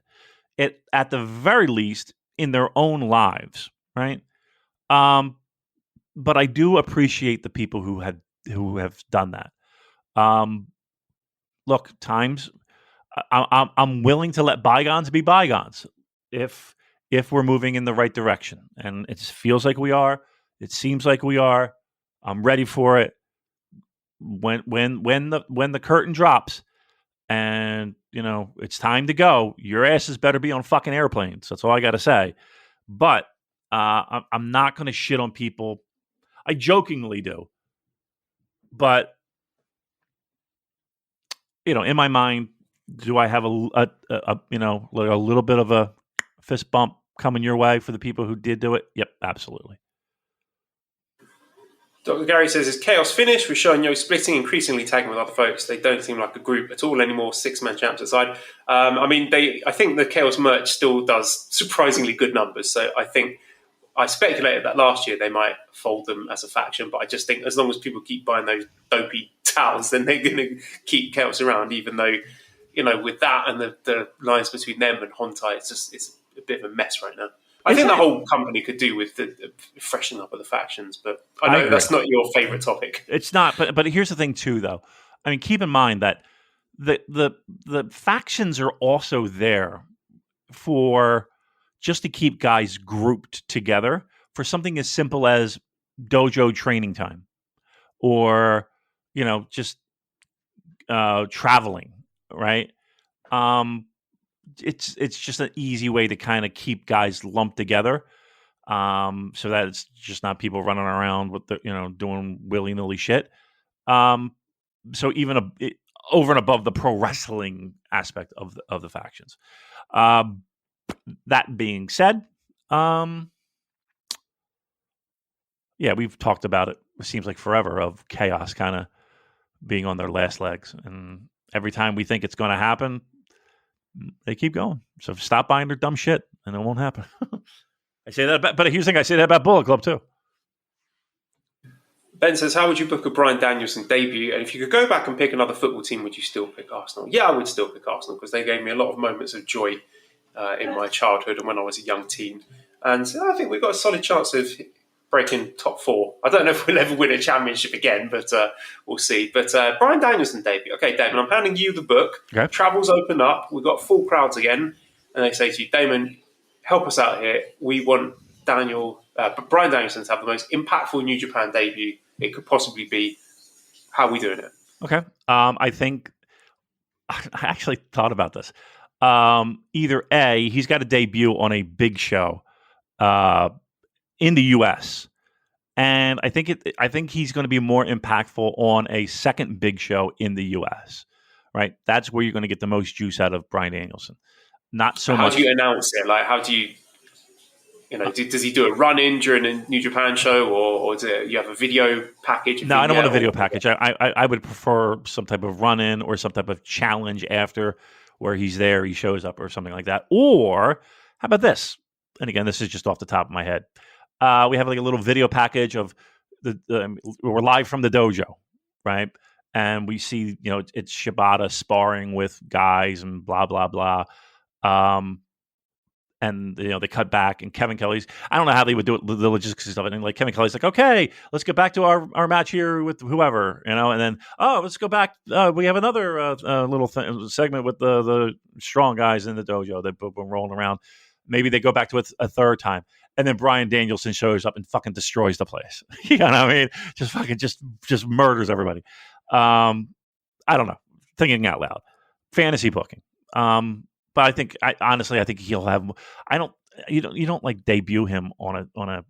At the very least, in their own lives, right? But I do appreciate the people who have done that. Look, times I'm willing to let bygones be bygones if we're moving in the right direction, and it feels like we are. It seems like we are. I'm ready for it. When the curtain drops, and it's time to go, your asses better be on fucking airplanes. That's all I got to say. But I'm not going to shit on people. I jokingly do, but in my mind, do I have a little bit of a fist bump coming your way for the people who did do it? Yep, absolutely. Dr. Gary says, is Chaos finished? We're showing Yo splitting, increasingly tagging with other folks. They don't seem like a group at all anymore. 6-man champs aside. I think the Chaos merch still does surprisingly good numbers. So I speculated that last year they might fold them as a faction, but I just think as long as people keep buying those dopey towels, then they're going to keep Chaos around, even though, with that and the lines between them and Hontai, it's a bit of a mess right now. I think the whole company could do with the freshening up of the factions, but I know that's not your favourite topic. It's not, but here's the thing too, though. I mean, keep in mind that the factions are also there for just to keep guys grouped together for something as simple as dojo training time, or just traveling, right? It's just an easy way to kind of keep guys lumped together, so that it's just not people running around with doing willy-nilly shit. So even over and above the pro wrestling aspect of the factions. That being said, we've talked about it. It seems like forever, of Chaos kind of being on their last legs, and every time we think it's going to happen, they keep going. So stop buying their dumb shit, and it won't happen. I say that, but here's the thing: I say that about Bullet Club too. Ben says, how would you book a Bryan Danielson debut? And if you could go back and pick another football team, would you still pick Arsenal? Yeah, I would still pick Arsenal, because they gave me a lot of moments of joy in my childhood and when I was a young teen. And I think we've got a solid chance of breaking top 4. I don't know if we'll ever win a championship again, but we'll see. But Bryan Danielson debut. Okay, Damon, I'm handing you the book. Okay. Travel's opened up. We've got full crowds again. And they say to you, Damon, help us out here. We want Bryan Danielson to have the most impactful New Japan debut it could possibly be. How are we doing it? Okay. I think I actually thought about this. either A, he's got to debut on a big show in the U.S., and I think he's going to be more impactful on a second big show in the U.S., right? That's where you're going to get the most juice out of Bryan Danielson. Not so much. How do you announce it? Like, how do you, does he do a run-in during a New Japan show, or do you have a video package? No, I don't want a video package. I would prefer some type of run-in or some type of challenge after where he's there, he shows up or something like that. Or how about this? And again, this is just off the top of my head. We have like a little video package of we're live from the dojo, right? And we see, it's Shibata sparring with guys and blah, blah, blah. And they cut back, and Kevin Kelly's, I don't know how they would do it, the logistics stuff. And like Kevin Kelly's like, okay, let's get back to our match here with whoever, and then, let's go back. We have another little segment with the strong guys in the dojo. They've been rolling around. Maybe they go back to it a third time. And then Bryan Danielson shows up and fucking destroys the place. You know what I mean? Just fucking just murders everybody. I don't know. Thinking out loud. Fantasy booking. But I think, honestly, I think he'll have. You don't like debut him on a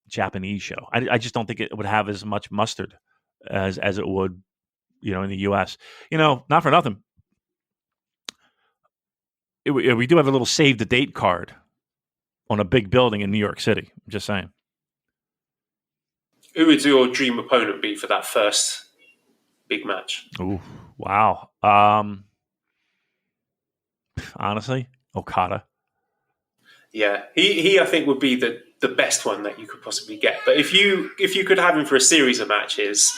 Japanese show. I just don't think it would have as much mustard as it would, in the U.S. Not for nothing. We do have a little save the date card on a big building in New York City. I'm just saying. Who would your dream opponent be for that first big match? Ooh, wow. Honestly, Okada. Yeah, he I think would be the best one that you could possibly get. But if you could have him for a series of matches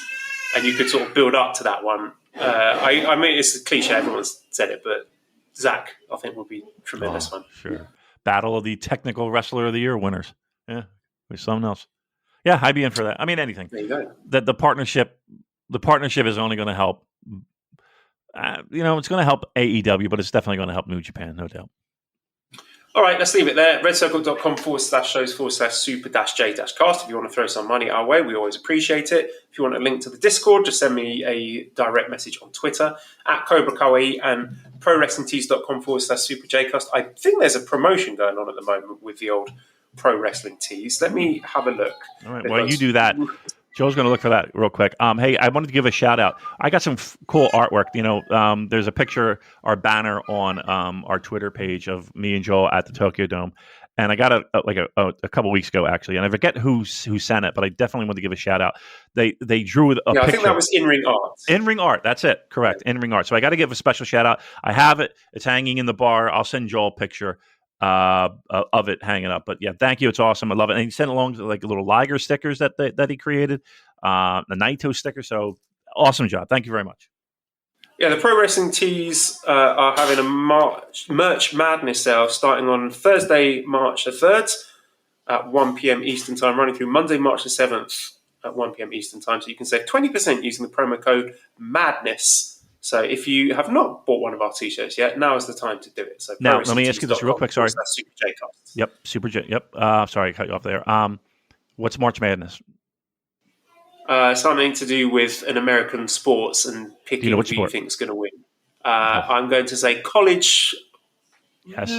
and you could sort of build up to that one, I mean, it's a cliche, everyone's said it, but Zach, I think, would be a tremendous one. Sure. Battle of the Technical Wrestler of the Year winners. Yeah, with something else. Yeah, I'd be in for that. I mean, anything. There you go. The partnership is only going to help. It's going to help AEW, but it's definitely going to help New Japan, no doubt. All right, let's leave it there. redcircle.com/shows/super-j-cast. If you want to throw some money our way, we always appreciate it. If you want a link to the Discord, just send me a direct message on Twitter @Cobra Kawaii and prowrestlingtees.com/super-j-cast. I think there's a promotion going on at the moment with the old Pro Wrestling Tees. Let me have a look. All right, well, you do that. Joe's going to look for that real quick. Hey, I wanted to give a shout out. I got some cool artwork. There's a picture, our banner on our Twitter page of me and Joel at the Tokyo Dome, and I got a couple weeks ago actually, and I forget who sent it, but I definitely want to give a shout out. They drew a picture. I think that was In-Ring Art. In-Ring Art, that's it. Correct. Yeah. In-Ring Art. So I got to give a special shout out. I have it. It's hanging in the bar. I'll send Joel a picture of it hanging up. But yeah, thank you. It's awesome. I love it. And he sent along like little Liger stickers that he created, the Naito sticker. So awesome job. Thank you very much. Yeah, the Pro Wrestling Tees are having a merch madness sale starting on Thursday, March the 3rd at 1 p.m. Eastern Time, running through Monday, March the 7th at 1 p.m. Eastern Time. So you can save 20% using the promo code MADNESS. So if you have not bought one of our T-shirts yet, now is the time to do it. So now, let me ask you this real quick. Sorry. Super J-Cast. Yep, Super J. Yep. Sorry, I cut you off there. What's March Madness? Something to do with an American sports and picking who you think is going to win. I'm going to say college. Yes.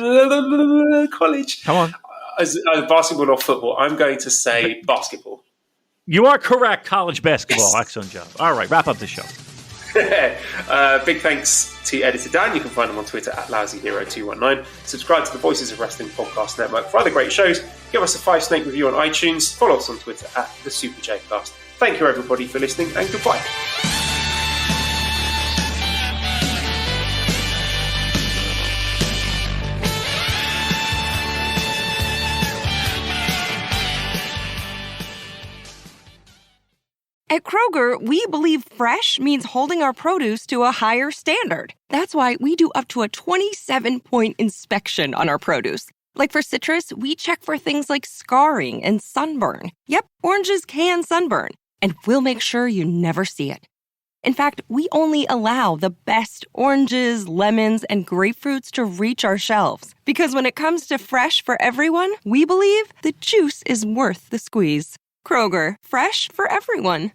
College. Come on. As basketball or football, I'm going to say basketball. You are correct. College basketball. Yes. Excellent job. All right, wrap up the show. Big thanks to Editor Dan. You can find him on Twitter @LousyHero219. Subscribe to the Voices of Wrestling Podcast Network for other great shows. Give us a 5-snake review on iTunes. Follow us on Twitter @TheSuperJcast. Thank you everybody for listening, and goodbye. At Kroger, we believe fresh means holding our produce to a higher standard. That's why we do up to a 27-point inspection on our produce. Like for citrus, we check for things like scarring and sunburn. Yep, oranges can sunburn. And we'll make sure you never see it. In fact, we only allow the best oranges, lemons, and grapefruits to reach our shelves. Because when it comes to fresh for everyone, we believe the juice is worth the squeeze. Kroger, fresh for everyone.